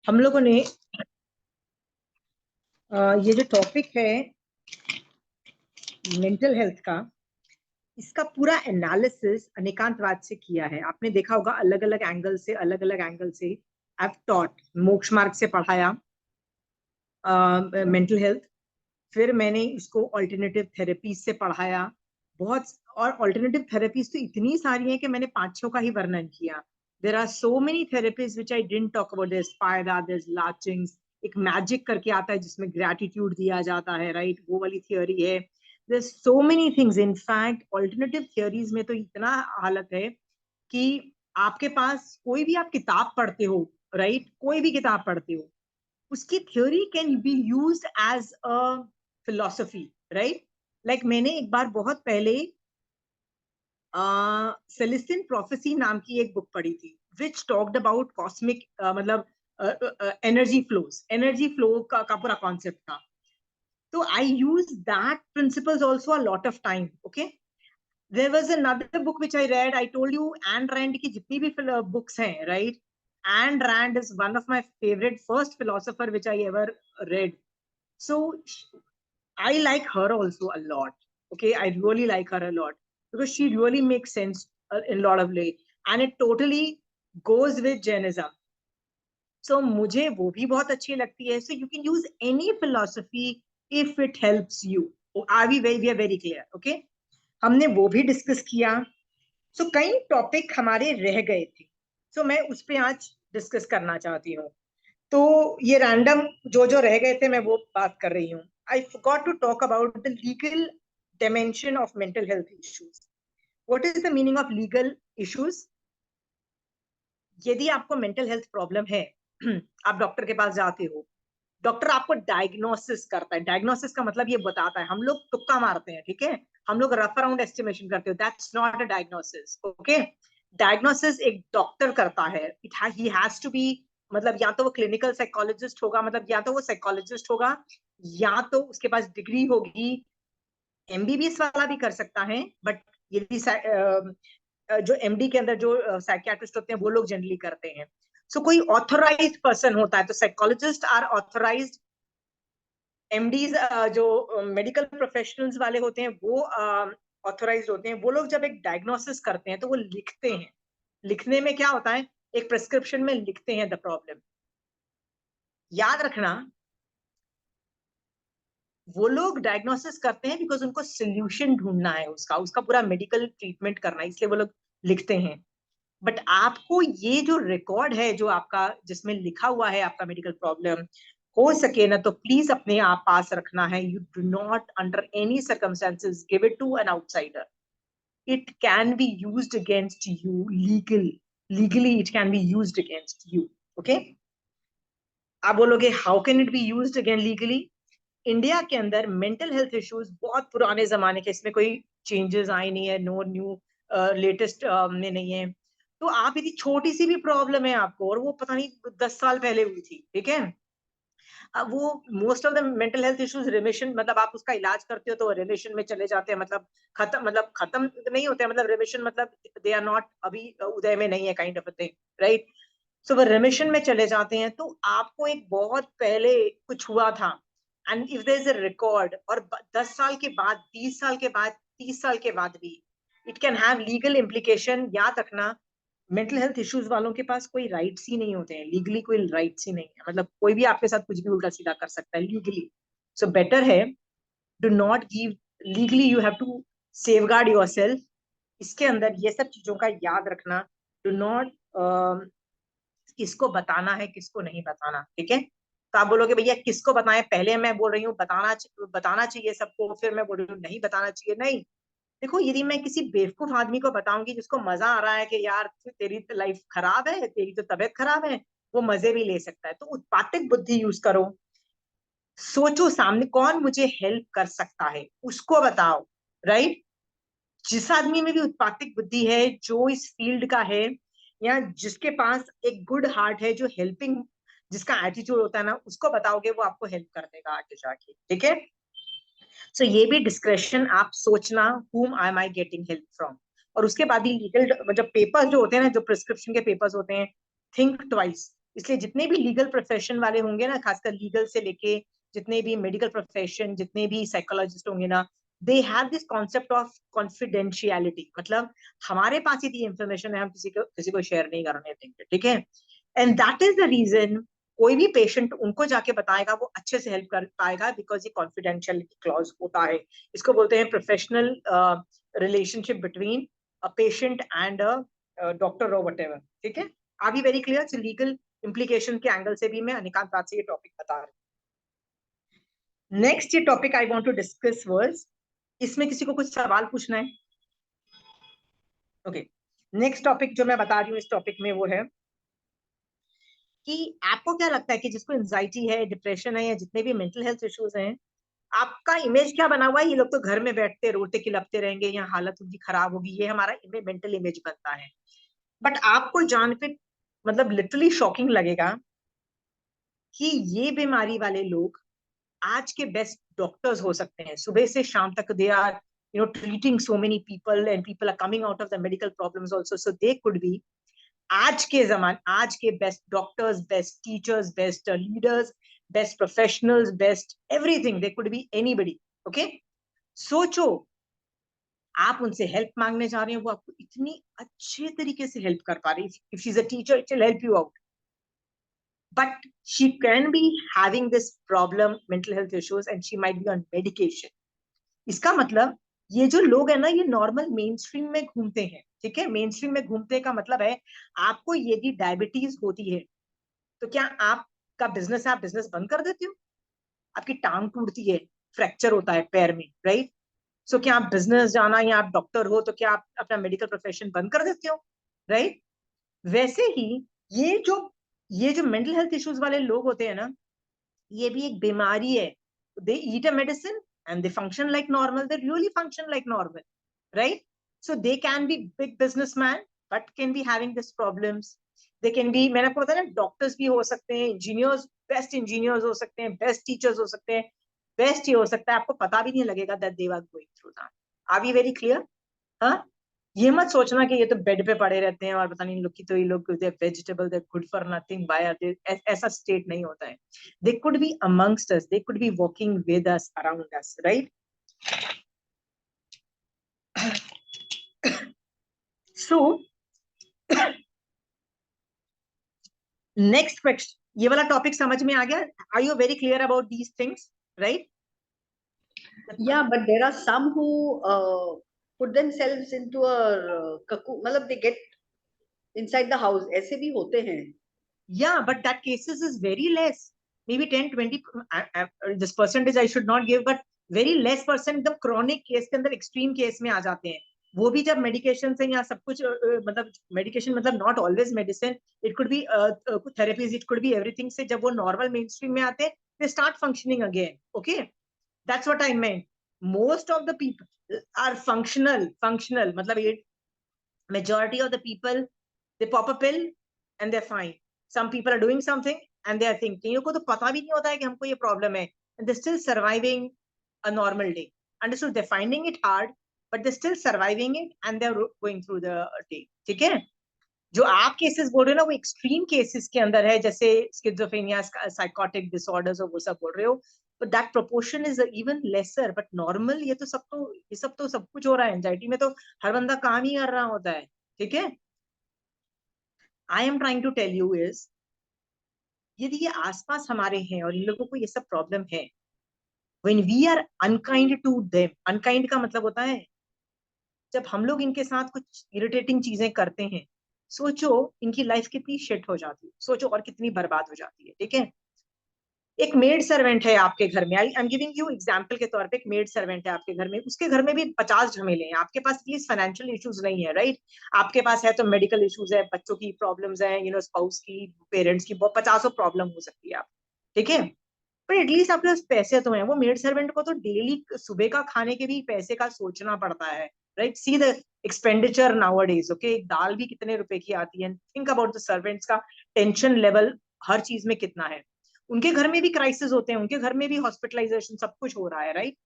हम लोगों ने ये जो टॉपिक है मेंटल हेल्थ का, इसका पूरा एनालिसिस अनेकांतवाद से किया है। आपने देखा होगा अलग अलग एंगल से आई हैव टॉट। मोक्ष मार्ग से पढ़ाया मेंटल हेल्थ, फिर मैंने इसको ऑल्टरनेटिव थेरेपीज से पढ़ाया बहुत। और ऑल्टरनेटिव थेरेपीज तो इतनी सारी हैं कि मैंने 5-6 का ही वर्णन किया। There are so many therapies which I didn't talk about. This स्पायरा, दिस लाचिंग्स, एक मैजिक करके आता है जिसमें ग्रेटिट्यूड दिया जाता है, राइट? वो वाली थियोरी है। there's so many things, in fact alternative theories में तो इतना हालत है कि आपके पास कोई भी आप किताब पढ़ते हो, राइट? कोई भी किताब पढ़ते हो, उसकी theory can be used as a philosophy, right? Like मैंने एक बार बहुत पहले सेलेस्टिन प्रोफेसी नाम की एक बुक पढ़ी थी विच टॉक्ड अबाउट कॉस्मिक, मतलब एनर्जी फ्लो का पूरा कॉन्सेप्ट था। तो I use that principles also a lot of time. Okay, there was another book which I read. I told you Ayn Rand की जितनी भी books हैं, right? Ayn Rand is one of my favorite first philosopher which I ever read. So I like her also a lot. Okay, I really like her a lot because she really makes sense in a lot of ways, and it totally goes with Jainism. So मुझे वो भी बहुत अच्छी लगती है. So you can use any philosophy if it helps you. We are very clear. Okay, हमने वो भी डिस्कस किया. सो कई टॉपिक हमारे रह गए थे, सो मैं उस पे आज डिस्कस करना चाहती हूँ. तो ये रैंडम जो जो रह गए थे मैं वो बात कर रही हूँ. I forgot to talk about the legal dimension of mental health issues. What is the meaning of legal issues? यदि आपको मेंटल हेल्थ प्रॉब्लम है, आप डॉक्टर के पास जाते हो, डॉक्टर आपको डायग्नोसिस करता है. डायग्नोसिस का मतलब ये बताता है, हम लोग तुक्का मारते हैं, ठीक है? हम लोग रफ अराउंड एस्टिमेशन करते हो. That's not a diagnosis. Okay, diagnosis एक डॉक्टर करता है. ही हैज टू बी, मतलब या तो वो क्लिनिकल साइकोलॉजिस्ट होगा, मतलब या तो वो साइकोलॉजिस्ट होगा, या तो उसके पास डिग्री होगी. एमबीबीएस वाला भी कर सकता है, बट यदि जो एमडी के अंदर जो साइकियाट्रिस्ट होते हैं वो लोग जनरली करते हैं. सो कोई ऑथोराइज्ड पर्सन होता है, तो साइकोलॉजिस्ट आर ऑथोराइज्ड. एमडीज जो मेडिकल प्रोफेशनल्स वाले होते हैं वो ऑथोराइज्ड होते हैं. वो लोग जब एक डायग्नोसिस करते हैं तो वो लिखते हैं. लिखने में क्या होता है, एक प्रिस्क्रिप्शन में लिखते हैं द प्रॉब्लम. याद रखना, वो लोग डायग्नोसिस करते हैं बिकॉज उनको सोल्यूशन ढूंढना है, उसका उसका पूरा मेडिकल ट्रीटमेंट करना है, इसलिए वो लोग लिखते हैं. बट आपको ये जो रिकॉर्ड है जो आपका, जिसमें लिखा हुआ है आपका मेडिकल प्रॉब्लम, हो सके ना तो प्लीज अपने आप पास रखना है. You do not under any circumstances give it to an outsider. It can be used against you legally it can be used against you. Okay, आप बोलोगे how can it be used again legally? India के अंदर mental health issues बहुत पुराने जमाने के, इसमें कोई चेंजेस आए नहीं है, नो न्यू लेटेस्ट में नहीं है. तो आप यदि छोटी सी भी प्रॉब्लम है आपको, और वो पता नहीं 10 साल पहले हुई थी, ठीक है, अब वो most of the mental health issues remission, मतलब आप उसका इलाज करते हो तो रिमिशन में चले जाते हैं, मतलब खत्म नहीं होते हैं, मतलब रिमिशन मतलब दे आर नॉट अभी उदय में नहीं है, kind of a thing, right? So वो रिमिशन में चले जाते हैं. तो आपको एक बहुत पहले कुछ हुआ था, and if there is a record, और 10 साल के बाद, 20 साल के बाद, 30 साल के बाद भी it can have legal implication. याद रखना, मेंटल हेल्थ इश्यूज वालों के पास कोई राइट्स ही नहीं होते हैं, लीगली कोई राइट्स ही नहीं है, मतलब कोई भी आपके साथ कुछ भी उल्टा सीधा कर सकता है लीगली. सो बेटर है, do not give legally, you have to safeguard yourself. इसके अंदर ये सब चीजों का याद रखना. डू नॉट किसको बताना है, किसको नहीं बताना, ठीक है? तो आप बोलोगे भैया किसको बताएं, पहले मैं बोल रही हूँ बताना चाहिए सबको, फिर मैं बोल रही हूँ नहीं बताना चाहिए. नहीं, देखो, यदि मैं किसी बेवकूफ आदमी को बताऊंगी जिसको मजा आ रहा है कि यार तेरी तो लाइफ खराब है, तेरी तो तबीयत खराब है, वो मजे भी ले सकता है. तो उत्पातिक बुद्धि यूज करो. सोचो सामने कौन मुझे हेल्प कर सकता है, उसको बताओ, राइट? जिस आदमी में भी उत्पातिक बुद्धि है, जो इस फील्ड का है, या जिसके पास एक गुड हार्ट है, जो हेल्पिंग, जिसका एटीट्यूड होता है ना, उसको बताओगे वो आपको हेल्प कर देगा आगे जाके, ठीक है? सो ये भी डिस्क्रेशन, आप सोचना whom am I getting help from. और उसके बाद ही लीगल, मतलब पेपर्स जो होते हैं ना, जो प्रिस्क्रिप्शन के पेपर्स होते हैं, थिंक ट्वाइस. इसलिए जितने भी लीगल प्रोफेशन वाले होंगे ना, खासकर लीगल से लेके जितने भी मेडिकल प्रोफेशन, जितने भी साइकोलॉजिस्ट होंगे ना, they have this concept of confidentiality, मतलब हमारे पास ही इंफॉर्मेशन है, हम किसी को शेयर नहीं करने देंगे, ठीक है। And that is the reason कोई भी पेशेंट उनको जाके बताएगा वो अच्छे से हेल्प कर पाएगा, बिकॉज ये कॉन्फिडेंशियलिटी क्लॉज होता है। इसको बोलते हैं professional relationship between a patient and a doctor और वट एवर, ठीक है। R be very clear? Legal implication के एंगल से भी मैं अनिकांत राज से ये टॉपिक बता रही हूँ। नेक्स्ट ये topic I want to discuss was, इसमें किसी को कुछ सवाल पूछना है? ओके, नेक्स्ट टॉपिक जो मैं बता रही हूँ इस टॉपिक में वो है कि आपको क्या लगता है कि जिसको एंजाइटी है, डिप्रेशन है, या जितने भी मेंटल हेल्थ इश्यूज हैं, आपका इमेज क्या बना हुआ है? ये लोग तो घर में बैठते रोते खिलपते रहेंगे, या हालत उनकी खराब होगी, ये हमारा मेंटल इमेज बनता है। बट आपको जान के मतलब लिटरली शॉकिंग लगेगा कि ये बीमारी वाले लोग आज के बेस्ट डॉक्टर्स हो सकते हैं। सुबह से शाम तक they are treating so many people, and people are coming out of the medical problems also, so they could be आज के best doctors, best teachers, best leaders, best professionals, best everything, they could B anybody. Okay, सोचो आप उनसे help मांगने जा रहे हैं, वो आपको इतनी अच्छे तरीके से हेल्प कर पा रही है। If she is a teacher, it will help you out, but she can be having this problem, mental health issues, and she might be on medication. इसका मतलब ये जो लोग है ना, ये नॉर्मल मेन स्ट्रीम में घूमते हैं, ठीक है। मेन स्ट्रीम में घूमते का मतलब है आपको यदि डायबिटीज होती है तो क्या आपका बिजनेस, आप बिजनेस बंद कर देते हो? आपकी टांग टूटती है, फ्रैक्चर होता है पैर में, राइट? सो क्या आप बिजनेस जाना, या आप डॉक्टर हो तो क्या आप अपना मेडिकल प्रोफेशन बंद कर देते हो, राइट? वैसे ही ये जो ये जो मेंटल हेल्थ इश्यूज वाले लोग होते हैं ना, ये भी एक बीमारी है। They eat a medicine and they function like normal, they really function like normal, right? So they can be big businessman but can be having this problems. They can be, मैंने आपको बताया ना, डॉक्टर्स भी हो सकते हैं, engineers, best engineers हो सकते हैं, बेस्ट टीचर्स हो सकते हैं, बेस्ट ये हो सकता है, आपको पता भी नहीं लगेगा that they are going through that. Are we very clear? हाँ, ये मत सोचना कि ये तो बेड पे पड़े रहते हैं और पता नहीं, लोग की तो ये लोग vegetable, they good for nothing, by are they, ऐसा स्टेट नहीं होता है। They could be amongst us, they could be walking with us, around us, right? So next question, ये वाला टॉपिक समझ में आ गया? Are you very clear about these things, right? Yeah, but there are some who put themselves into a cocoon, मतलब they get inside the house, ऐसे भी होते हैं। Yeah, but that cases is very less. Maybe 10, 20, this percentage I should not give, but very less percent the chronic case के अंदर extreme case में आ जाते हैं। वो भी जब मेडिकेशन से या सब कुछ मतलब मेडिकेशन मतलब not always medicine, it could be therapies, it could be everything, say जब वो नॉर्मल मेन स्ट्रीम में आते हैं, they start functioning again. Okay, that's what I meant. Most of the people are functional मतलब ये majority of the people, they pop a pill and they're fine. Some people are doing something and they are thinking, इनको तो पता भी नहीं होता है कि हमको ये प्रॉब्लम है, and they're still surviving a normal day. Understood? They're finding it hard, but they're still surviving it and they're going through the day. ठीक है? जो आप केसेस बोल रहे हो ना, वो एक्सट्रीम केसेस के अंदर है, जैसे स्किज़ोफ्रेनिया, साइकोटिक डिसऑर्डर्स और वो सब बोल रहे हो, but that proportion is even lesser. But normal, ये सब तो सब कुछ हो रहा है। एंजाइटी में तो हर बंदा काम ही कर रहा होता है, ठीक है। I am trying to tell you is, यदि ये आसपास हमारे हैं और इन लोगों को ये सब प्रॉब्लम है, when we are unkind to them, unkind का मतलब होता है जब हम लोग इनके साथ कुछ इरिटेटिंग चीजें करते हैं, सोचो इनकी लाइफ कितनी शिट हो जाती है, सोचो और कितनी बर्बाद हो जाती है, ठीक है। एक मेड सर्वेंट है आपके घर में, I am giving you example के तौर पे, एक मेड सर्वेंट है आपके घर में, उसके घर में भी 50 झमेले हैं। आपके पास एटलीस्ट फाइनेंशियल इश्यूज नहीं है, राइट? आपके पास है तो मेडिकल इश्यूज है, बच्चों की प्रॉब्लम्स है, स्पाउस की, पेरेंट्स की, बहुत 50 प्रॉब्लम हो सकती है आप, ठीक है। पर एटलीस्ट आपके पास पैसे तो हैं। वो मेड सर्वेंट को तो डेली सुबह का खाने के भी पैसे का सोचना पड़ता है, right? See the expenditure nowadays, okay. एक दाल भी कितने रुपए की आती है, थिंक अबाउट द सर्वेंट्स का टेंशन लेवल हर चीज में कितना है। उनके घर में भी क्राइसिस होते हैं, उनके घर में भी हॉस्पिटलाइजेशन, सब कुछ हो रहा है, राइट?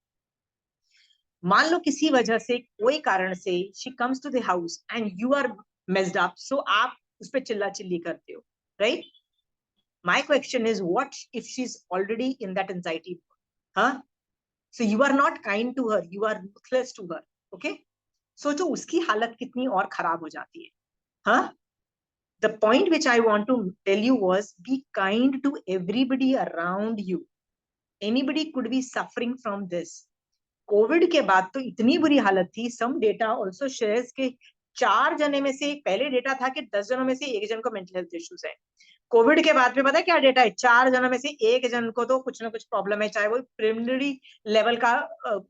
मान लो किसी वजह से, कोई कारण से she comes to the house and you are messed up, so आप उस पर चिल्ला चिल्ली करते हो, right? My question is, what if she's already in that anxiety? Huh? So you are not kind to her, you are ruthless to her. Okay? सोचो उसकी हालत कितनी और खराब हो जाती है. Huh? The point which I want to tell you was, be kind to everybody around you. Anybody could be suffering from this. Covid के बाद तो इतनी बुरी हालत थी. सम डेटा ऑल्सो शेयर्स के 4 जने में से, पहले डेटा था कि 10 जनों में से 1 जन को मेंटल हेल्थ इश्यूज है. कोविड के बाद में पता है क्या डेटा है? 4 जनों में से 1 जन को तो कुछ ना कुछ प्रॉब्लम है, चाहे वो प्रिलिमिनरी लेवल का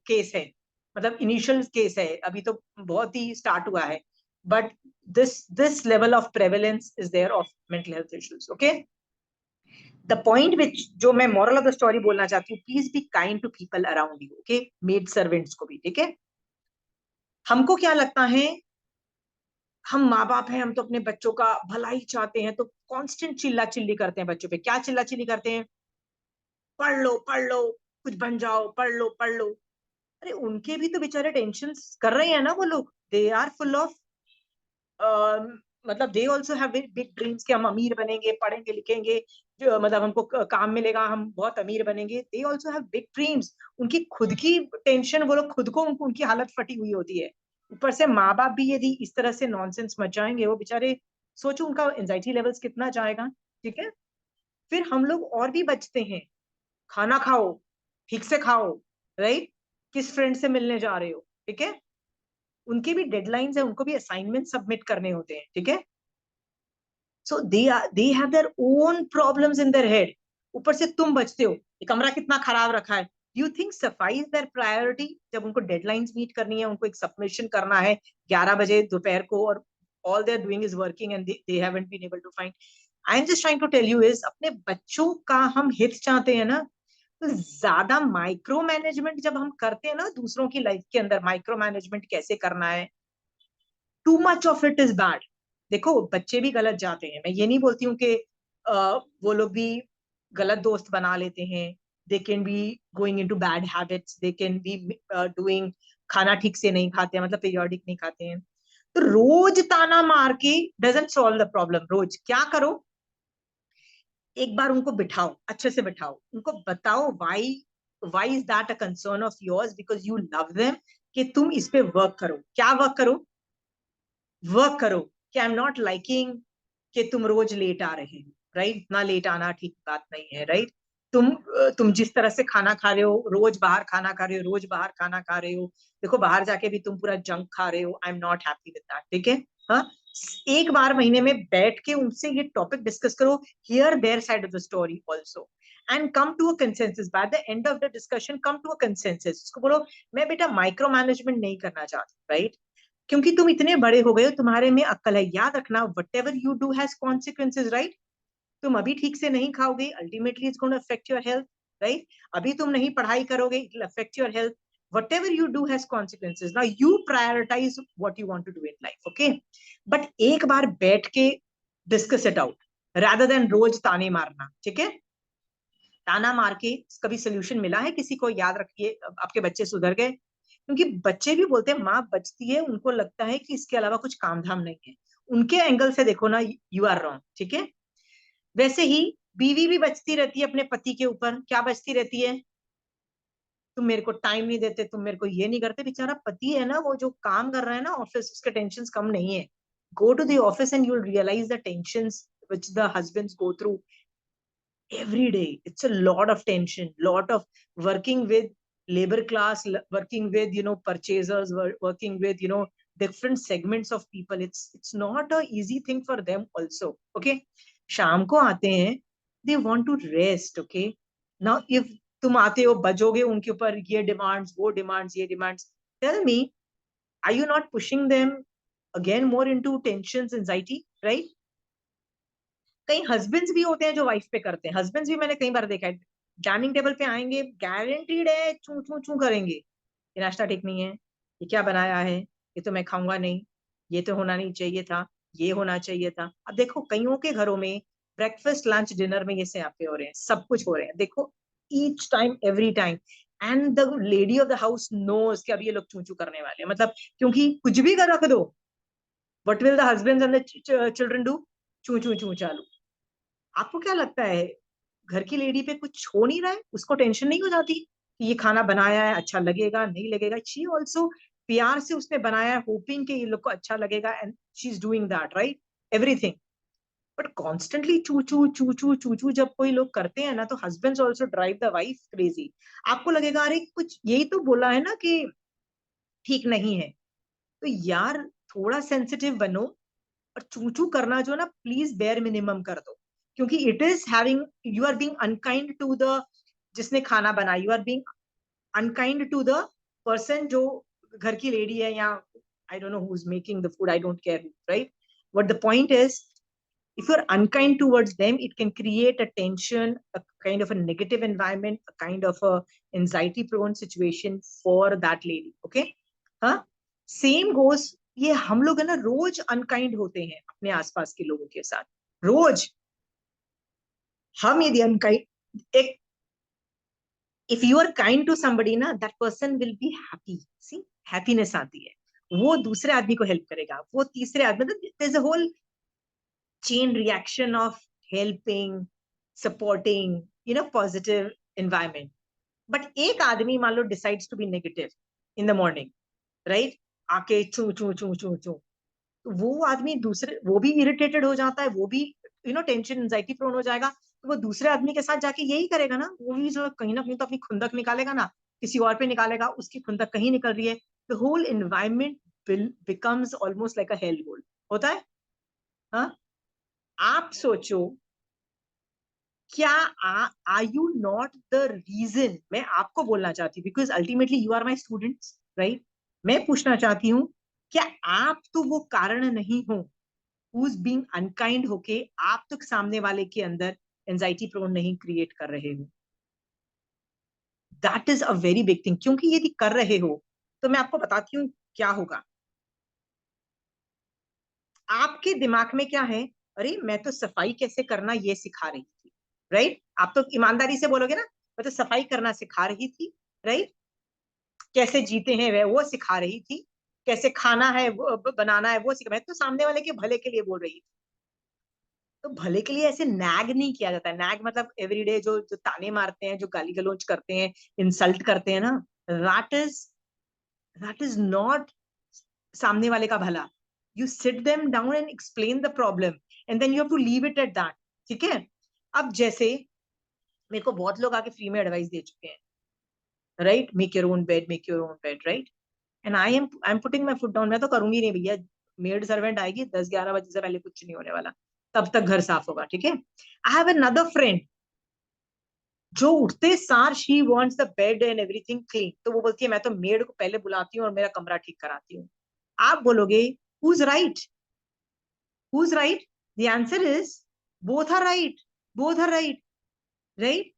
केस है, मतलब इनिशियल केस है, अभी तो बहुत ही स्टार्ट हुआ है, but this level of prevalence is there of mental health issues. Okay, the point which जो मैं मॉरल ऑफ द स्टोरी बोलना चाहती हूँ, please be kind to people around you. Okay, maid servants को भी. ठीक है, हमको क्या लगता है, हम माँ बाप हैं, हम तो अपने बच्चों का भला ही चाहते हैं, तो कांस्टेंट चिल्ला चिल्ली करते हैं बच्चों पे. क्या चिल्ला चिल्ली करते हैं? पढ़ लो, कुछ बन जाओ, पढ़ लो पढ़ लो. अरे उनके भी तो बेचारे टेंशन कर रहे हैं ना वो लोग. दे आर फुल ऑफ, मतलब they also have big dreams कि हम अमीर बनेंगे, पढ़ेंगे लिखेंगे, जो मतलब हमको काम मिलेगा, हम बहुत अमीर बनेंगे. They also have big dreams. उनकी खुद की टेंशन, वो लोग खुद को, उनकी हालत फटी हुई होती है. ऊपर से माँ बाप भी यदि इस तरह से नॉनसेंस मचाएंगे, वो बेचारे, सोचो उनका एंजाइटी लेवल्स कितना जाएगा. ठीक है, फिर हम लोग और भी बचते हैं. खाना खाओ, ठीक से खाओ, राइट? किस फ्रेंड से मिलने जा रहे हो? ठीक है, उनके भी डेडलाइंस है, उनको भी असाइनमेंट सबमिट करने होते हैं. ठीक है, so they have their own problems in their head. ऊपर से तुम बचते हो, ये कमरा कितना खराब रखा है. यू थिंक सफाई इज देयर प्रायोरिटी? जब उनको डेडलाइंस मीट करनी है, उनको एक सबमिशन करना है 11 बजे दोपहर को, और all they are doing is working and they haven't been able to find. I am just trying to tell you is, अपने बच्चों का हम हित चाहते हैं ना, तो ज्यादा माइक्रो मैनेजमेंट जब हम करते हैं ना दूसरों की लाइफ के अंदर, माइक्रो मैनेजमेंट कैसे करना है, too much of it is bad. देखो बच्चे भी गलत जाते हैं, मैं ये नहीं बोलती हूँ कि वो लोग भी गलत दोस्त बना लेते हैं. They can be going into bad habits, they can be doing, खाना ठीक से नहीं खाते हैं, मतलब पीरियोडिक नहीं खाते हैं. तो रोज ताना मार के डजंट सॉल्व द प्रॉब्लम. रोज क्या करो, एक बार उनको बिठाओ, अच्छे से बिठाओ, उनको बताओ why is that a concern of yours, because you love them, कि तुम इस पे वर्क करो. क्या वर्क करो? वर्क करो कि आई एम नॉट लाइकिंग कि तुम रोज लेट आ रहे हो, राइट? इतना लेट आना ठीक बात नहीं है, राइट? तुम जिस तरह से खाना खा रहे हो, रोज बाहर खाना खा रहे हो, रोज बाहर खाना खा रहे हो, देखो बाहर जाके भी तुम पूरा जंक खा रहे हो. I am not happy with that. ठीक है, हाँ, एक बार महीने में बैठ के उनसे ये टॉपिक डिस्कस करो, hear their side of the story also, and come to a consensus. By the end of the discussion come to a consensus. उसको बोलो, मैं बेटा माइक्रो मैनेजमेंट नहीं करना चाहती, राइट? क्योंकि तुम इतने बड़े हो गए हो, तुम्हारे में अक्ल है. याद रखना, whatever you do has consequences, right? तुम अभी ठीक से नहीं खाओगे, ultimately it's going to affect your health, right? अभी तुम नहीं पढ़ाई करोगे, it will affect your health. whatever you do has consequences. Now you prioritize what you want to do in life. Okay, but एक बार बैठ के discuss it out rather than रोज ताने मारना. ठीक है, ताना मार के कभी सोल्यूशन मिला है किसी को? याद रखिए, आपके बच्चे सुधर गए, क्योंकि बच्चे भी बोलते हैं माँ बचती है, उनको लगता है कि इसके अलावा कुछ काम धाम नहीं है. उनके एंगल से देखो ना, यू आर रॉन्ग. ठीक है, वैसे ही बीवी भी बचती रहती है अपने पति के ऊपर. क्या बचती रहती है? तुम मेरे को टाइम नहीं देते, तुम मेरे को ये नहीं करते. बेचारा पति है ना, वो जो काम कर रहा है ना ऑफिस, उसके टेंशन कम नहीं है. Go to the office and you will realize the tension which the husbands go through every day. It's a lot of tension, lot of working with labor class, working with purchasers, working with different segments of people. It's not a easy thing for them also. Okay, शाम को आते हैं, they want to rest. Okay, now if तुम आते हो बजोगे उनके ऊपर, ये डिमांड्स, वो डिमांड्स, ये demands, tell me, are you not pushing them again more into tensions, anxiety, right? कई हस्बैंड्स भी होते हैं जो वाइफ पे करते हैं. हस्बैंड्स भी मैंने कई बार देखा है, डाइनिंग टेबल पे आएंगे, गारंटीड है चू चू चू करेंगे. ये नाश्ता ठीक नहीं है, ये क्या बनाया है, ये तो मैं खाऊंगा नहीं, ये तो होना नहीं चाहिए था, ये होना चाहिए था. अब देखो कईयों के घरों में ब्रेकफास्ट लंच डिनर में ये से आपे हो रहे हैं, सब कुछ हो रहे हैं. देखो each time, every time, and the lady of the house knows कि अब ये लोग चू चू करने वाले हैं. मतलब क्योंकि कुछ भी कर रख दो, what will the husbands and the children do? चू चू चू चालू. आपको क्या लगता है घर की लेडी पे कुछ हो नहीं रहा है, उसको टेंशन नहीं हो जाती कि ये खाना बनाया है, अच्छा लगेगा नहीं लगेगा? शी ऑल्सो प्यार से उसने बनाया है, होपिंग कि ये लोग को अच्छा लगेगा, and she is doing that, right? Everything. But constantly चू चू चू चू चू चू जब कोई लोग करते हैं ना, तो husbands also drive the wife crazy. आपको लगेगा अरे कुछ यही तो बोला है ना कि ठीक नहीं है। तो यार थोड़ा सेंसिटिव बनो, और चू चू करना जो ना प्लीज बेयर मिनिमम कर दो, क्योंकि it is having, you are being unkind to the जिसने खाना बनाया, you are being unkind to the person जो घर की लेडी है, या I don't know who is making the food, I don't care, right? But the point is, if you're unkind towards them, it can create a tension, a kind of a negative environment, a kind of a anxiety prone situation for that lady. Okay? हाँ, same goes, ये हम लोग है ना रोज unkind होते हैं अपने आसपास के लोगों के साथ, रोज। हम यदि अनकाइंड, एक, if you are kind to somebody ना, that person will be happy. See, happiness आती है, वो दूसरे आदमी को हेल्प करेगा, वो तीसरे आदमी, there is a whole chain reaction of helping, supporting, positive environment. But एक आदमी मान लो decides to be negative in the morning, right? आके चू चू चू चू चू, तो वो आदमी दूसरे, वो भी इरिटेटेड हो जाता है, वो भी टेंशन एंजाइटी प्रोन हो जाएगा, तो वो दूसरे आदमी के साथ जाके यही करेगा ना, वो भी जो कहीं ना कहीं तो अपनी खुंदक निकालेगा ना, किसी और पे निकालेगा, उसकी खुंदक कहीं निकल रही है, the whole environment becomes almost like a hell hole होता है। हाँ, आप सोचो, क्या are you not the reason? मैं आपको बोलना चाहती हूँ, because ultimately you are my students, right? मैं पूछना चाहती हूँ, क्या आप तो वो कारण नहीं हो who's being unkind होके आप तो सामने वाले के अंदर एंजाइटी प्रोन नहीं क्रिएट कर रहे हो? That is a very big thing, क्योंकि यदि कर रहे हो तो मैं आपको बताती हूँ क्या होगा। आपके दिमाग में क्या है? अरे मैं तो सफाई कैसे करना ये सिखा रही थी, राइट? आप तो ईमानदारी से बोलोगे ना, मैं तो सफाई करना सिखा रही थी, राइट? कैसे जीते हैं वह वो सिखा रही थी, कैसे खाना है वो बनाना है वो सिखा, मैं तो सामने वाले के भले के लिए बोल रही थी। तो भले के लिए ऐसे नैग नहीं किया जाता। नैग मतलब एवरीडे जो जो ताने मारते हैं, जो गाली गलौज करते हैं, इंसल्ट करते हैं ना, that is that is not सामने वाले का भला। You sit them down and explain the problem, and then you have to leave it at that. ठीक है? अब जैसे मेरे को बहुत लोग आके फ्री में एडवाइस दे चुके हैं, right? Make your own bed, make your own bed, right? And I am putting my foot down, मैं तो करूंगी नहीं भैया। मेड सर्वेंट आएगी 10-11 बजे से पहले, कुछ नहीं होने वाला, तब तक घर साफ होगा, ठीक है? आई हैव अनदर फ्रेंड जो उठते सार she wants the bed and everything clean, तो वो बोलती है मैं तो मेड को पहले बुलाती हूँ और मेरा कमरा ठीक कराती हूँ। आप बोलोगे who's right? Who's right? The answer is both are right, both are right, right?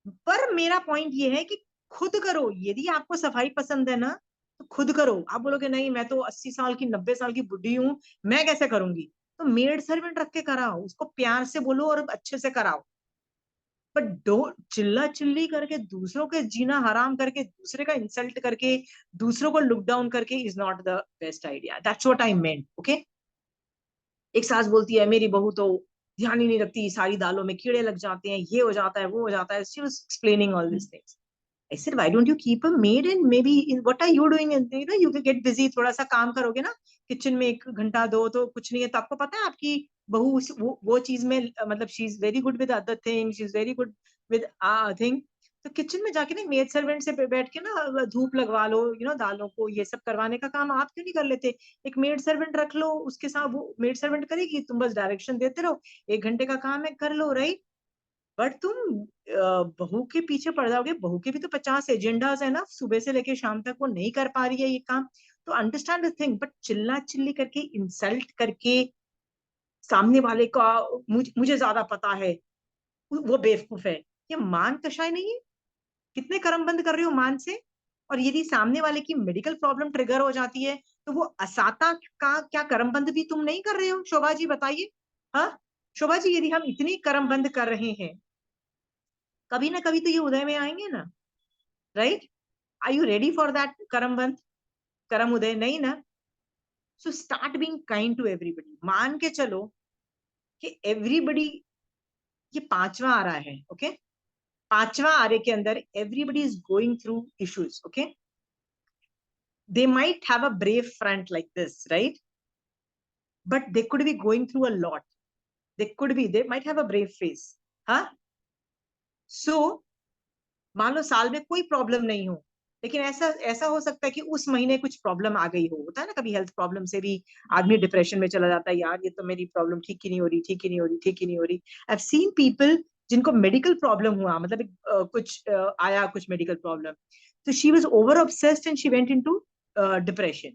पर मेरा पॉइंट ये है कि खुद करो, यदि आपको सफाई पसंद है ना, तो खुद करो। आप बोलोगे नहीं मैं तो 80 साल की 90 साल की बुढ़ी हूँ, मैं कैसे करूंगी? तो मेड सर्वेंट रख के कराओ, उसको प्यार से बोलो और अच्छे से कराओ। बट डो चिल्ला चिल्ली करके दूसरों के जीना हराम करके, दूसरे का इंसल्ट करके, दूसरों को लुक डाउन करके is not the best idea. That's what I meant. Okay? एक सास बोलती है मेरी बहू तो ध्यान ही नहीं रखती, सारी दालों में कीड़े लग जाते हैं, ये हो जाता है वो हो जाता है, she was explaining all this things. I said, why don't you keep a maid and maybe what are you doing? And you can get busy, थोड़ा सा काम करोगे ना किचन में, 1 घंटा दो तो कुछ नहीं है। तो आपको पता है आपकी बहू वो चीज में मतलब she is very good with other thing, she is very good with thing. तो किचन में जाके ना मेड सर्वेंट से बैठ के ना धूप लगवा लो, दालों को ये सब करवाने का काम आप क्यों नहीं कर लेते? एक मेड सर्वेंट रख लो, उसके साथ वो मेड सर्वेंट करेगी, तुम बस डायरेक्शन देते रहो, 1 घंटे का काम है, कर लो, राइट? बट तुम बहू के पीछे पड़ जाओगे, बहू के भी तो 50 एजेंडाज है ना, सुबह से लेके शाम तक वो नहीं कर पा रही है ये काम। तो अंडरस्टैंड द थिंग, बट चिल्ला चिल्ली करके इंसल्ट करके सामने वाले का मुझे ज्यादा पता है, वो बेवकूफ है, ये मान तशाई नहीं है? कितने कर्म बंद कर रहे हो मान से? और यदि सामने वाले की मेडिकल प्रॉब्लम ट्रिगर हो जाती है, तो वो असाता का क्या कर्म बंद भी तुम नहीं कर रहे हो? शोभा जी बताइए। हाँ शोभा जी, यदि हम इतनी कर्म बंद कर रहे हैं, कभी ना कभी तो ये उदय में आएंगे ना, right? Are you ready for that करम बंद, करम उदय? नहीं ना। So start being kind to everybody. मान के चलो कि एवरीबडी ये 5वां आ रहा है, ओके? 5वां आरे के अंदर everybody is going through issues, okay? They might have a brave front like this, right? But they could be going through a lot. They might have a brave face, हाँ? So मान लो साल में कोई problem नहीं हो, लेकिन ऐसा ऐसा हो सकता है कि उस महीने कुछ प्रॉब्लम आ गई हो। होता है ना, कभी हेल्थ प्रॉब्लम से भी आदमी डिप्रेशन में चला जाता है, यार ये तो मेरी प्रॉब्लम ठीक ही नहीं हो रही, ठीक ही नहीं हो रही, ठीक ही नहीं हो रही। आई हैव सीन पीपल जिनको मेडिकल प्रॉब्लम हुआ, मतलब कुछ आया, कुछ मेडिकल प्रॉब्लम, तो she was over obsessed and she went into depression.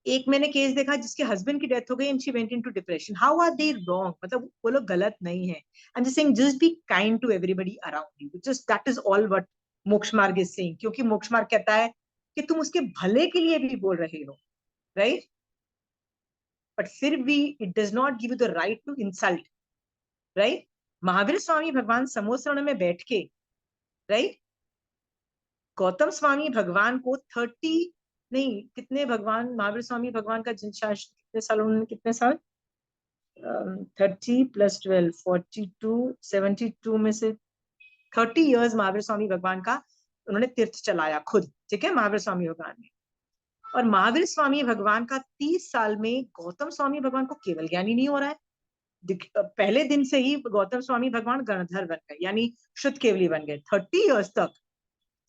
एक मैंने केस देखा जिसके हस्बैंड की डेथ हो गई and she went into depression. How are they wrong? मतलब वो लोग गलत नहीं है। I am just saying, just be kind to everybody around you, just that is all what मोक्ष मार्ग इज सेइंग। क्योंकि मोक्ष मार्ग कहता है कि तुम उसके भले के लिए भी बोल रहे हो, राइट? बट फिर भी it does not give you the right to insult, right? Mahavir Swami भगवान समोसरण में बैठ के, राइट, गौतम स्वामी भगवान को 30 नहीं, कितने भगवान, महावीर स्वामी भगवान का जिन शासन कितने साल, उन्होंने कितने साल, 30 + 12 42, 72 में से 30 इयर्स महावीर स्वामी भगवान का उन्होंने तीर्थ चलाया खुद, ठीक है, महावीर स्वामी भगवान ने। और महावीर स्वामी भगवान का 30 साल में गौतम स्वामी भगवान को केवल ज्ञानी नहीं हो रहा है। पहले दिन से ही गौतम स्वामी भगवान गणधर बन गए, यानी शुद्ध केवली बन गए। 30 इयर्स तक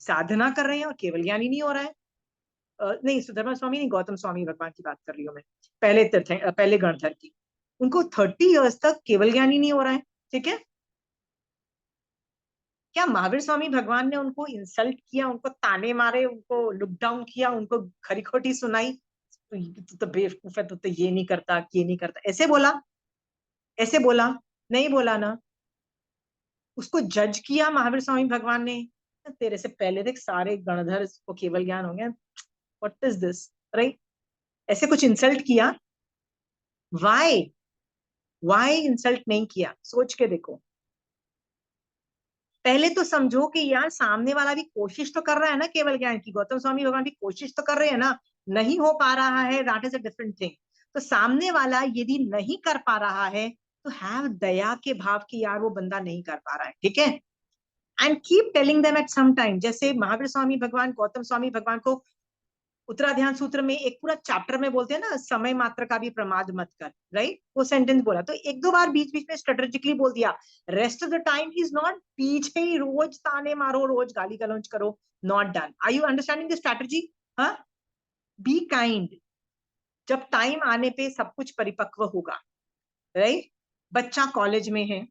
साधना कर रहे हैं और केवल ज्ञानी नहीं हो रहा है। नहीं, सुधर्मा स्वामी नहीं, गौतम स्वामी भगवान की बात कर रही हूँ मैं, पहले तीर्थ, पहले गणधर की। उनको 30 इयर्स तक केवल ज्ञानी नहीं हो रहा है, ठीक है? क्या महावीर स्वामी भगवान ने उनको इंसल्ट किया, उनको ताने मारे, उनको लुक डाउन किया, उनको खरी खोटी सुनाई, तो बेवकूफ है, तो ये नहीं करता, ये नहीं करता, ऐसे बोला? ऐसे बोला? नहीं बोला ना। उसको जज किया महावीर स्वामी भगवान ने, तेरे से पहले देख सारे गणधर को केवल ज्ञान हो गया, व्हाट इज दिस, राइट? ऐसे कुछ इंसल्ट किया? वाई? वाई इंसल्ट नहीं किया? सोच के देखो। पहले तो समझो कि यार सामने वाला भी कोशिश तो कर रहा है ना केवल ज्ञान की, गौतम स्वामी भगवान भी कोशिश तो कर रहे हैं ना। नहीं हो पा रहा है, that is a different thing. तो सामने वाला यदि नहीं कर पा रहा है तो हैव दया के भाव की, यार वो बंदा नहीं कर पा रहा है, ठीक है? And keep telling them at some time. जैसे महावीर स्वामी भगवान गौतम स्वामी भगवान को उत्तराध्यान सूत्र में एक पूरा चैप्टर में बोलते हैं ना, समय मात्र का भी प्रमाद मत कर, राइट? वो सेंटेंस बोला तो एक दो बार बीच बीच में स्ट्रेटेजिकली बोल दिया। Rest of the time is not पीछे ही रोज ताने मारो, रोज गाली गलौज करो, not done. Are you understanding the strategy? हाँ, बी काइंड। जब टाइम आने पे सब कुछ परिपक्व होगा, राइट? बच्चा कॉलेज में है,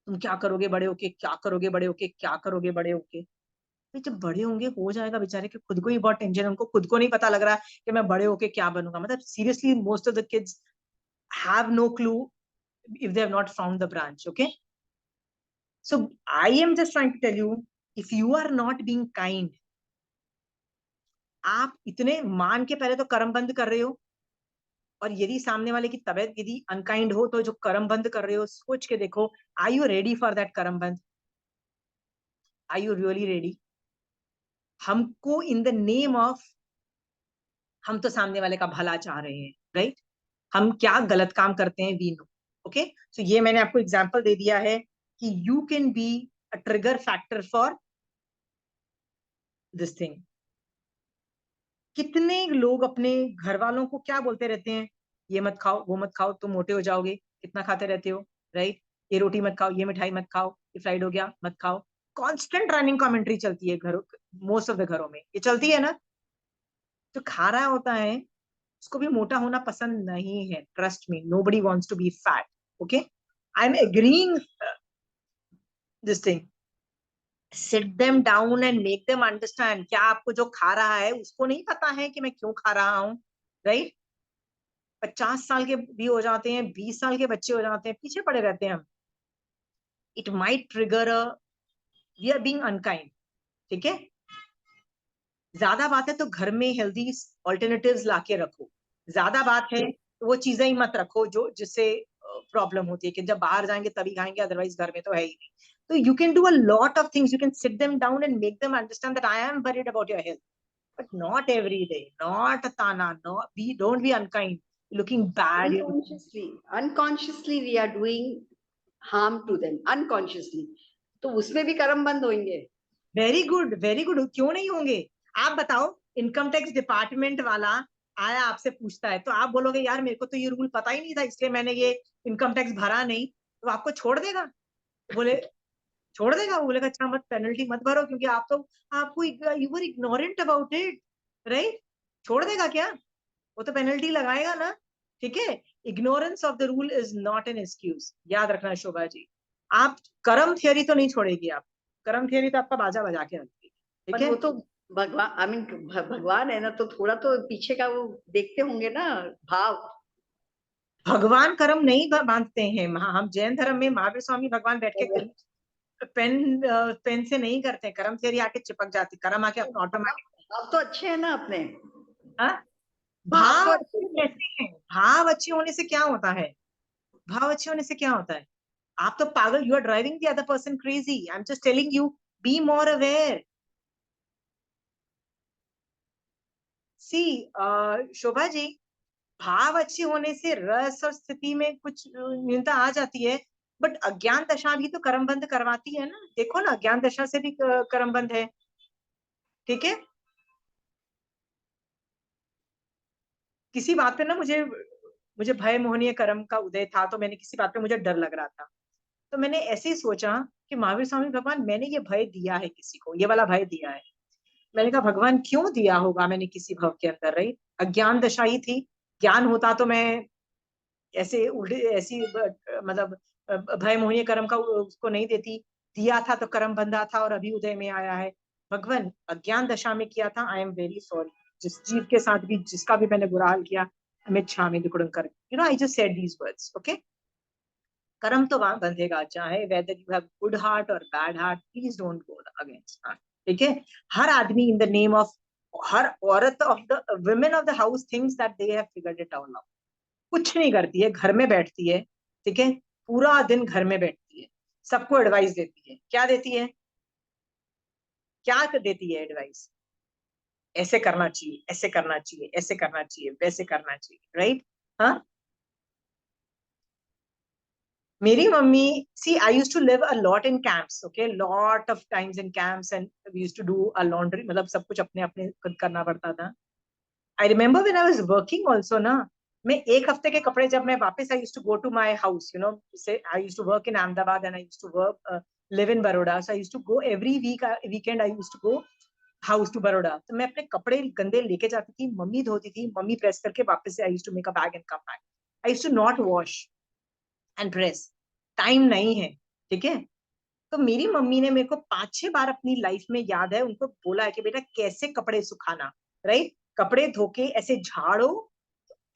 तुम क्या करोगे बड़े होके, क्या करोगे बड़े होके, क्या करोगे बड़े होके? जब बड़े होंगे हो जाएगा, बेचारे के खुद को ही बहुत टेंशन है, उनको खुद को नहीं पता लग रहा कि मैं बड़े होके क्या बनूंगा। मतलब seriously most of the kids have no clue if they have not found the branch, okay? So I am just trying to tell you, if you are not being kind, आप इतने मान के पहले तो कर्म बंद कर रहे हो, और यदि सामने वाले की तबीयत यदि अनकाइंड हो तो जो कर्म बंद कर रहे हो, सोच के देखो, are you ready for that कर्म बंद? Are you really ready? हमको इन द नेम ऑफ, हम तो सामने वाले का भला चाह रहे हैं, राइट? हम क्या गलत काम करते हैं, वी नो, ओके? सो ये मैंने आपको एग्जांपल दे दिया है कि you can be a trigger factor for this thing. कितने लोग अपने घर वालों को क्या बोलते रहते हैं, ये मत खाओ, वो मत खाओ, तुम मोटे हो जाओगे, कितना खाते रहते हो, राइट? ये रोटी मत खाओ, ये मिठाई मत खाओ, ये फ्राइड हो गया मत खाओ। कांस्टेंट रनिंग कमेंट्री चलती है घरों, मोस्ट ऑफ द घरों में ये चलती है ना। जो खा रहा होता है उसको भी मोटा होना पसंद नहीं है, trust me, nobody wants to be fat, okay? I am agreeing this thing. Sit them down and make them understand. क्या आपको जो खा रहा है उसको नहीं पता है कि मैं क्यों खा रहा हूँ, राइट? 50 साल के भी हो जाते हैं, 20 साल के बच्चे हो जाते हैं, पीछे पड़े रहते हैं हम। It might trigger a, we are being unkind, ठीक है? ज्यादा बात है तो घर में हेल्दी ऑल्टरनेटिव्स लाके रखो। ज्यादा बात है तो वो चीजें ही मत रखो जो जिससे प्रॉब्लम होती है कि जब बाहर जाएंगे तभी खाएंगे, अदरवाइज घर में तो है ही नहीं। तो you can do a lot of things, you can sit them down and make them understand that I am worried about your health, but not every day, not a tana, no, we don't be unkind, looking bad. Unconsciously we are doing harm to them unconsciously, तो उसमें भी कर्म बंद होंगे। Very good, very good. क्यों नहीं होंगे? आप बताओ, इनकम टैक्स डिपार्टमेंट वाला आया आपसे पूछता है, तो आप बोलोगे यार मेरे को तो ये रूल पता ही नहीं था, इसलिए मैंने ये इनकम टैक्स भरा नहीं, तो आपको छोड़ देगा? बोले छोड़ देगा? वो बोलेगा अच्छा मत, पेनल्टी मत भरो, क्योंकि आप तो, आपको you were ignorant about it, right? छोड़ देगा क्या? वो तो पेनल्टी लगाएगा ना। ठीक है, ignorance of the rule is not an excuse, याद रखना शोभा जी। आप कर्म थियरी तो नहीं छोड़ेगी, आप कर्म थियरी तो आपका बाजा बजा के रखती है। ठीक पर है, वो तो भगवान, आई मीन भगवान है ना, तो थोड़ा तो पीछे का वो देखते होंगे ना भाव। भगवान कर्म नहीं बांधते हैं। हम जैन धर्म में महावीर स्वामी भगवान बैठ के पेन पेन से नहीं करते, कर्म थियरी आके चिपक जाती, कर्म आके अपना ऑटोमेटिक। भाव तो अच्छे है ना अपने, भाव तो भाव अच्छे हैं। कैसे हैं? भाव अच्छे होने से क्या होता है? भाव अच्छे होने से क्या होता है? आप तो पागल, you are driving the other person crazy. I am just telling you, be more aware. See Shobha ji, भाव अच्छे होने से रस और स्थिति में कुछ न्यूनता आ जाती है, बट अज्ञान दशा भी तो कर्म बंद करवाती है ना। देखो ना, अज्ञान दशा से भी कर्म बंद है। ठीक है, किसी बात पे ना मुझे मुझे भय मोहनीय कर्म का उदय था, तो मैंने किसी बात पे, मुझे डर लग रहा था, तो मैंने ऐसे ही सोचा कि महावीर स्वामी भगवान, मैंने ये भय दिया है किसी को, ये वाला भय दिया है। मैंने कहा भगवान क्यों दिया होगा मैंने किसी भव के अंदर, रही अज्ञान दशा ही थी। ज्ञान होता तो मैं ऐसे उल्टे ऐसी मतलब भय मोहिनी कर्म का उसको नहीं देती। दिया था तो कर्म बंधा था, और अभी उदय में आया है। भगवान अज्ञान दशा में किया था, आई एम वेरी सॉरी। जिस जीव के साथ भी, जिसका भी मैंने बुरा हाल किया, अमित छामी दुकुड़न कर, you know, I just said these words, okay. कर्म तो वहां बंधेगा, चाहे whether you have good heart और bad heart, please don't go against heart. ठीक है, हर आदमी इन द नेम ऑफ, हर औरत of the women of the house thinks that they have figured it out. कुछ नहीं करती है, घर में बैठती है। ठीक है, पूरा दिन घर में बैठती है, सबको एडवाइस देती है। क्या देती है? क्या देती है एडवाइस? ऐसे करना चाहिए, ऐसे करना चाहिए, ऐसे करना चाहिए, वैसे करना चाहिए, राइट? हाँ, मेरी mummy, see I use to live a lot in camps, okay, lot of times in camps, and we use to do a laundry, मतलब सब कुछ अपने अपने खुद करना पड़ता था। I remember when I was working also ना, मैं एक हफ्ते के कपड़े जब मैं वापस, I used to go to my house, you know, so I used to work in Ahmedabad and I used to work live in Baroda, so I used to go every weekend, I used to go house to Baroda. तो मैं अपने कपड़े गंदे लेके जाती थी, mummy धोती थी, mummy press करके वापस से, I used to make a bag and come back. I used to not wash and press, time नहीं है। ठीक है, तो मेरी मम्मी ने मेरे को 5-6 बार अपनी लाइफ में, याद है, उनको बोला है कि बेटा कैसे कपड़े सुखाना, राइट? कपड़े धो के ऐसे झाड़ो,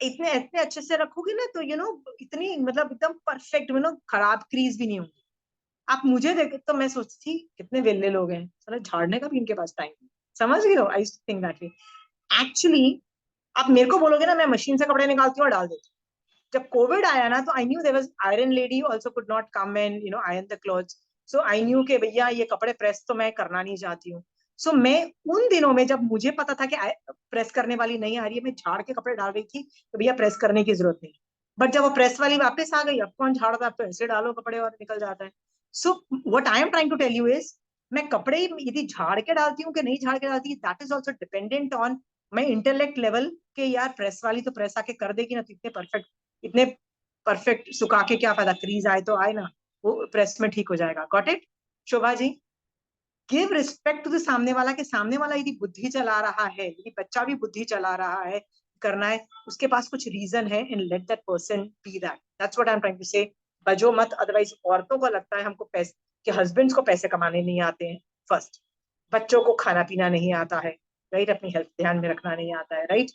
इतने इतने अच्छे से रखोगे ना, तो यू नो इतनी, मतलब एकदम परफेक्ट, यू नो, खराब क्रीज भी नहीं होंगी। आप मुझे देख, तो मैं सोचती थी कितने वेले लोग हैं, सारा झाड़ने का भी इनके पास टाइम नहीं। समझ गए हो? I think that way. Actually आप मेरे को बोलोगे ना, मैं मशीन से कपड़े निकालती हूँ और डाल देती हूँ। जब कोविड आया ना, तो I knew there was iron lady also could not come and you know iron the clothes. So I knew कि भैया ये कपड़े प्रेस तो मैं करना नहीं चाहती हूँ। सो मैं उन दिनों में, जब मुझे पता था कि प्रेस करने वाली नहीं आ रही है, मैं झाड़ के कपड़े डाल रही थी, तो भैया प्रेस करने की जरूरत नहीं। बट जब वो प्रेस वाली वापस आ गई, अब कौन झाड़ता, तो ऐसे डालो कपड़े और निकल जाता है। So what I am trying to tell you is, मैं कपड़े यदि झाड़ के डालती हूँ कि नहीं झाड़ के डालती, that is also dependent on my intellect level, के यार प्रेस वाली तो प्रेस आके कर देगी ना, तो इतने परफेक्ट, इतने परफेक्ट सुखा के क्या फायदा, क्रीज आए तो आए ना, वो प्रेस में ठीक हो जाएगा। Got it Shobha ji? Give respect to the सामने वाला, के सामने वाला यदि बुद्धि चला रहा है, यदि बच्चा भी बुद्धि चला रहा है, करना है, उसके पास कुछ रीजन है, and let that person be that. That's what I am trying to say. बजो मत, अदरवाइज औरतों को लगता है हमको पैसे, कि हस्बैंड्स को पैसे कमाने नहीं आते हैं, फर्स्ट, बच्चों को खाना पीना नहीं आता है, राइट, अपनी हेल्थ ध्यान में रखना नहीं आता है, राइट,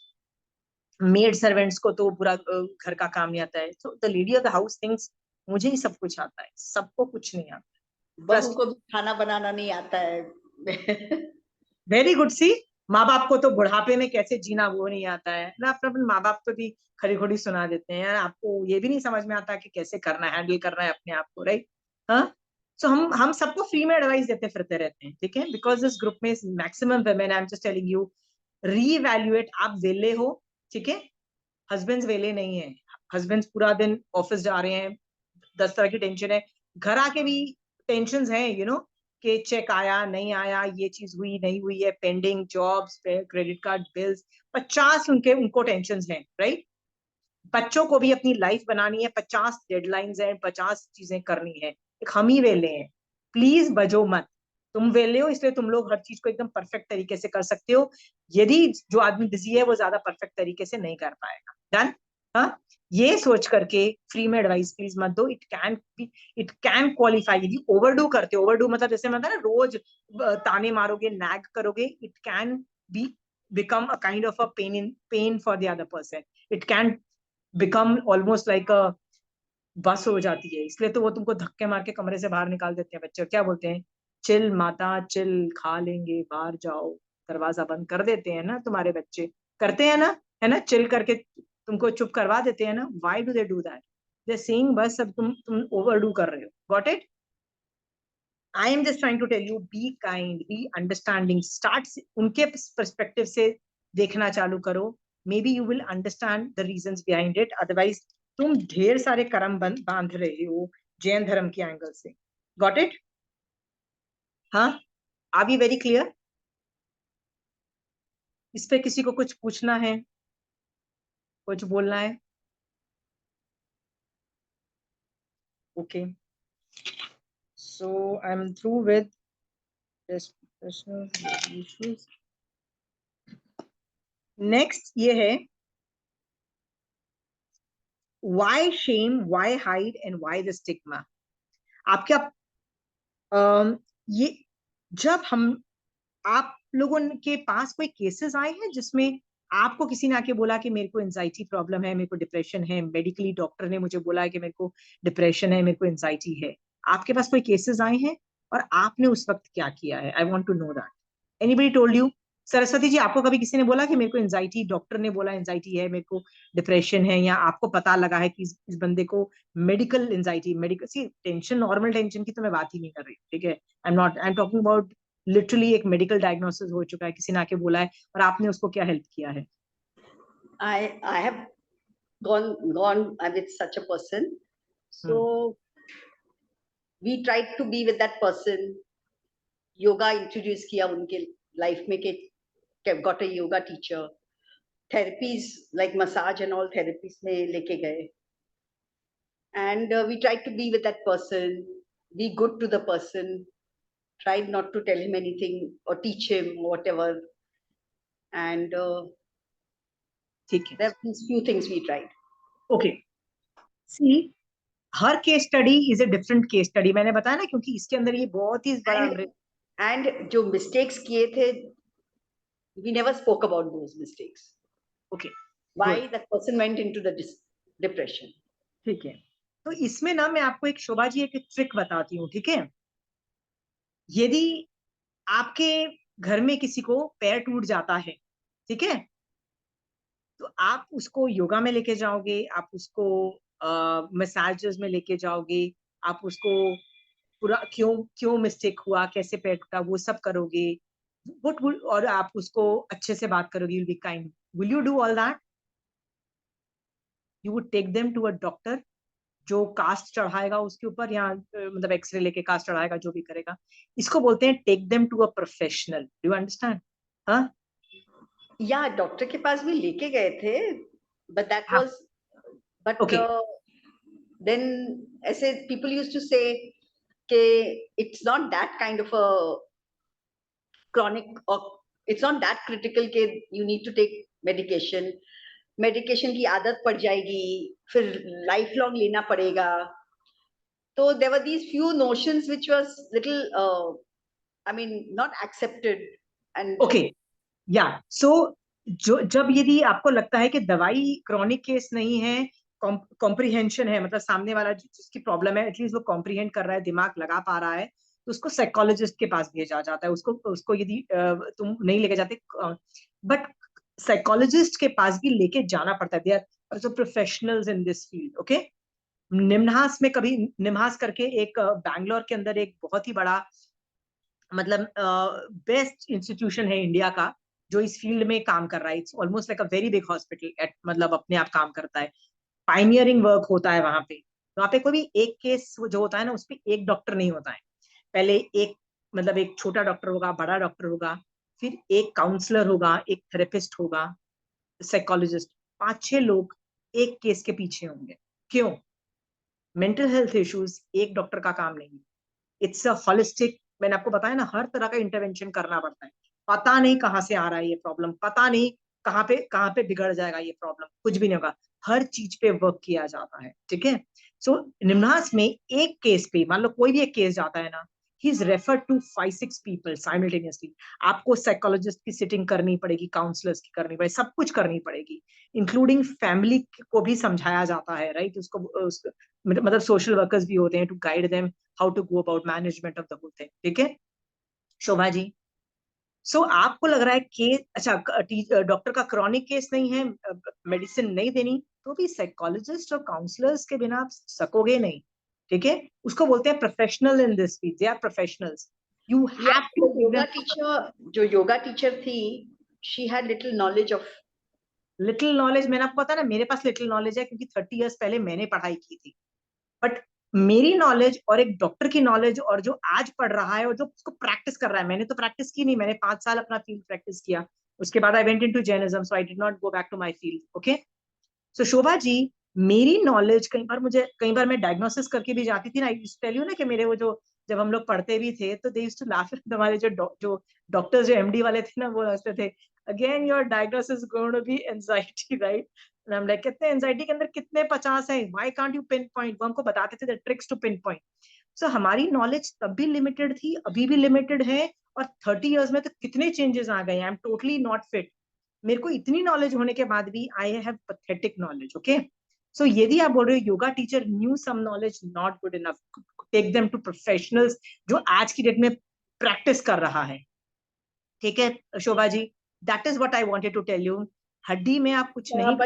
मेड सर्वेंट्स को तो पूरा घर का काम नहीं आता है। So the lady of the house things मुझे ही सब कुछ आता है, सबको कुछ नहीं आता। बहू ट्रस्ट, को भी खाना बनाना नहीं आता है। Very good. सी, माँ बाप को तो बुढ़ापे में कैसे जीना वो नहीं आता है ना, अपने अपने माँ बाप को भी खरी खोटी सुना देते हैं यार, आपको ये भी नहीं समझ में आता कि कैसे करना है, हैंडल करना है अपने आप को, राइट? हाँ, सो हम सबको फ्री में एडवाइस देते फिरते रहते हैं, ठीक है, बिकॉज दिस ग्रुप में maximum women, I am just telling you, re-evaluate. आप वेले हो, ठीक है, हस्बैंड्स वेले नहीं है। हस्बैंड्स पूरा दिन ऑफिस जा रहे हैं, 10 तरह की टेंशन है, घर आके भी टेंशन है, यू नो, कि चेक आया नहीं आया, ये चीज हुई नहीं हुई है, pending jobs, credit card bills, 50 उनको टेंशन है, राइट। बच्चों को भी अपनी लाइफ बनानी है, 50 डेडलाइंस हैं, 50 चीजें करनी है। एक हम ही वेले हैं, प्लीज बजो मत। तुम वेले हो इसलिए तुम लोग हर चीज को एकदम परफेक्ट तरीके से कर सकते हो। यदि जो आदमी बिजी है वो ज्यादा परफेक्ट तरीके से नहीं कर पाएगा। डन। हाँ, ये सोच करके फ्री में एडवाइस प्लीज मत दो। It can B, it can qualify. यदि ओवरडू करते हो, ओवरडू मतलब जैसे मतलब ना रोज ताने मारोगे, नैग करोगे, it can B become a kind of a pain for the other person. It can become almost like a बस हो जाती है। इसलिए तो वो तुमको धक्के मार के कमरे से बाहर निकाल देते हैं बच्चे। क्या बोलते हैं, चिल माता चिल, खा लेंगे, बाहर जाओ, दरवाजा बंद कर देते हैं ना तुम्हारे बच्चे, करते हैं ना, है ना, चिल करके तुमको चुप करवा देते हैं ना। Why do they do that? They saying बस अब तुम ओवरडू कर रहे हो। Got it? I am just trying to tell you, be kind, be understanding. Start उनके पर्सपेक्टिव से देखना चालू करो। Maybe you will understand the reasons behind it. Otherwise तुम ढेर सारे कर्म बांध रहे हो जैन धर्म के एंगल से। Got it? हाँ, आर वी वेरी क्लियर? इस पे किसी को कुछ पूछना है, कुछ बोलना है? Okay, so I am through with this personal issues. Next ये है, why shame, why hide and why the stigma? आप क्या ये जब हम आप लोगों के पास कोई केसेस आए हैं जिसमें आपको किसी ने आके बोला कि मेरे को एंजाइटी प्रॉब्लम है, मेरे को डिप्रेशन है, मेडिकली डॉक्टर ने मुझे बोला है कि मेरे को डिप्रेशन है, मेरे को एंजाइटी है? आपके पास कोई केसेस आए हैं और आपने उस वक्त क्या किया है? I want to know that. Anybody told you? Saraswati ji, आपको कभी किसी ने बोला कि मेरे को एंजाइटी, डॉक्टर ने बोला एंजाइटी है, मेरे को डिप्रेशन है, या आपको पता लगा है कि इस बंदे को मेडिकल एंजाइटी, मेडिकल सी टेंशन, नॉर्मल टेंशन की तो मैं बात ही नहीं कर रही, ठीक है? I am talking about literally एक मेडिकल डायग्नोसिस हो चुका है, किसी ने आके बोला है और आपने उसको क्या हेल्प किया है? I have gone with such a person. So we tried to be with that person. Yoga introduce किया उनके life में कि got a yoga teacher. Therapies like massage and all therapies में लेके गए. And we tried to be with that person, be good to the person, tried not to tell him anything or teach him whatever. And ठीक है, there are these few things we tried. Okay. See, हर case study is a different case study, मैंने बताया ना, क्योंकि इसके अंदर ये बहुत ही बड़ा and जो mistakes किए थे, we never spoke about those mistakes. Okay, Why good. that person went into the depression. ठीक है, तो इसमें ना मैं आपको एक, शोभा जी, एक ट्रिक बताती हूँ, ठीक है? यदि आपके घर में किसी को पैर टूट जाता है, ठीक है, तो आप उसको योगा में लेके जाओगे, आप उसको मसाजेस में लेके जाओगे, आप उसको पूरा क्यों क्यों मिस्टेक हुआ, कैसे पैर टूटा, वो सब करोगे। और आप उसको अच्छे से बात करोगे, you will be kind. Will you do all that? You would take them to a doctor जो कास्ट चढ़ाएगा उसके ऊपर, या मतलब एक्सरे लेके कास्ट चढ़ाएगा, जो भी करेगा। इसको बोलते हैं take them to a professional. Do you understand? हाँ, या डॉक्टर के पास भी लेके गए थे, but that हाँ, was, but ओके, then ऐसे people used to say कि it's not that kind of a chronic, or it's not that critical कि you need to take medication. Medication की आदत पड़ जाएगी, फिर लाइफ लॉन्ग लेना पड़ेगा. तो there were these few notions which was little I mean not accepted. And okay, या सो जो जब यदि आपको लगता है कि दवाई क्रॉनिक केस नहीं है, कॉम्प्रिहेंशन है, मतलब सामने वाला जिसकी प्रॉब्लम है एटलीस्ट वो कॉम्प्रिहेंड कर रहा है, दिमाग लगा पा रहा है, तो उसको साइकोलॉजिस्ट के पास भेजा जाता है। उसको उसको यदि तुम नहीं लेके जाते, बट साइकोलॉजिस्ट के पास भी लेके जाना पड़ता है। They are also professionals in this field, okay? NIMHANS में कभी, निम्हांस करके एक बैंगलोर के अंदर एक बहुत ही बड़ा, मतलब बेस्ट इंस्टीट्यूशन है इंडिया का, जो इस फील्ड में काम कर रहा है। It's almost like a very big hospital, मतलब अपने आप काम करता है, पाइनियरिंग वर्क होता है वहां पे। वहां पे कोई भी एक केस जो होता है ना, उस पे एक डॉक्टर नहीं होता है। पहले एक मतलब एक छोटा डॉक्टर होगा, बड़ा डॉक्टर होगा, फिर एक काउंसलर होगा, एक थेरेपिस्ट होगा, साइकोलॉजिस्ट, 5-6 लोग एक केस के पीछे होंगे। क्यों? मेंटल हेल्थ इश्यूज एक डॉक्टर का काम नहीं है, इट्स अ होलिस्टिक। मैंने आपको बताया ना, हर तरह का इंटरवेंशन करना पड़ता है। पता नहीं कहाँ से आ रहा है ये प्रॉब्लम, पता नहीं कहाँ पे बिगड़ जाएगा ये प्रॉब्लम, कुछ भी नहीं होगा। हर चीज पे वर्क किया जाता है, ठीक है। सो निम्नास में एक केस पे, मान लो कोई भी एक केस जाता है ना, he is referred to 5-6 people simultaneously. आपको साइकोलॉजिस्ट की सिटिंग करनी पड़ेगी, काउंसलर्स की करनी पड़ेगी, सब कुछ करनी पड़ेगी, इंक्लूडिंग फैमिली को भी समझाया जाता है, राइट। मतलब सोशल वर्कर्स भी होते हैं to guide them how to go about management of the whole thing, ठीक है। शोभा जी, सो आपको लग रहा है कि अच्छा डॉक्टर का क्रॉनिक केस नहीं है, मेडिसिन नहीं देनी, तो भी साइकोलॉजिस्ट और काउंसलर्स के बिना आप सकोगे नहीं, ठीक है। उसको बोलते हैं professional in this field, they are professionals, you have to take them. जो योगा टीचर थी, she had little knowledge of. Little knowledge, मैंने आपको पता ना, मेरे पास लिटिल नॉलेज है क्योंकि 30 इयर्स पहले मैंने पढ़ाई की थी। बट मेरी नॉलेज और एक डॉक्टर की नॉलेज, और जो आज पढ़ रहा है और जो उसको प्रैक्टिस कर रहा है, मैंने तो प्रैक्टिस की नहीं, मैंने 5 साल अपना फील्ड प्रैक्टिस किया, उसके बाद I went into Jainism, so I did not go back to my field, okay. So Shobha ji, मेरी नॉलेज कई बार मैं डायग्नोसिस करके भी जाती थी ना, आई टेल यू ना कि मेरे वो जो, जब हम लोग पढ़ते भी थे तो they used to laugh at हमारे जो डॉक्टर्स, जो एमडी वाले थे ना, वो हंसते थे, again your diagnosis going to be anxiety, right. हम लाइक, कितने एंजाइटी के अंदर कितने 50 है, why can't you pinpoint, वो हमको बताते थे the tricks to pinpoint. So हमारी नॉलेज तब भी लिमिटेड थी, अभी भी लिमिटेड है, और 30 इयर्स में तो कितने चेंजेस आ गए, I am totally not fit. मेरे को इतनी नॉलेज होने के बाद भी I have pathetic knowledge, okay. So यदि आप बोल रहे हो yoga teacher knew some knowledge, not good enough, take them to professionals जो आज की डेट में प्रैक्टिस कर रहा है, ठीक है Shobha ji. That is what I wanted to tell you. हड्डी में आप कुछ नहीं,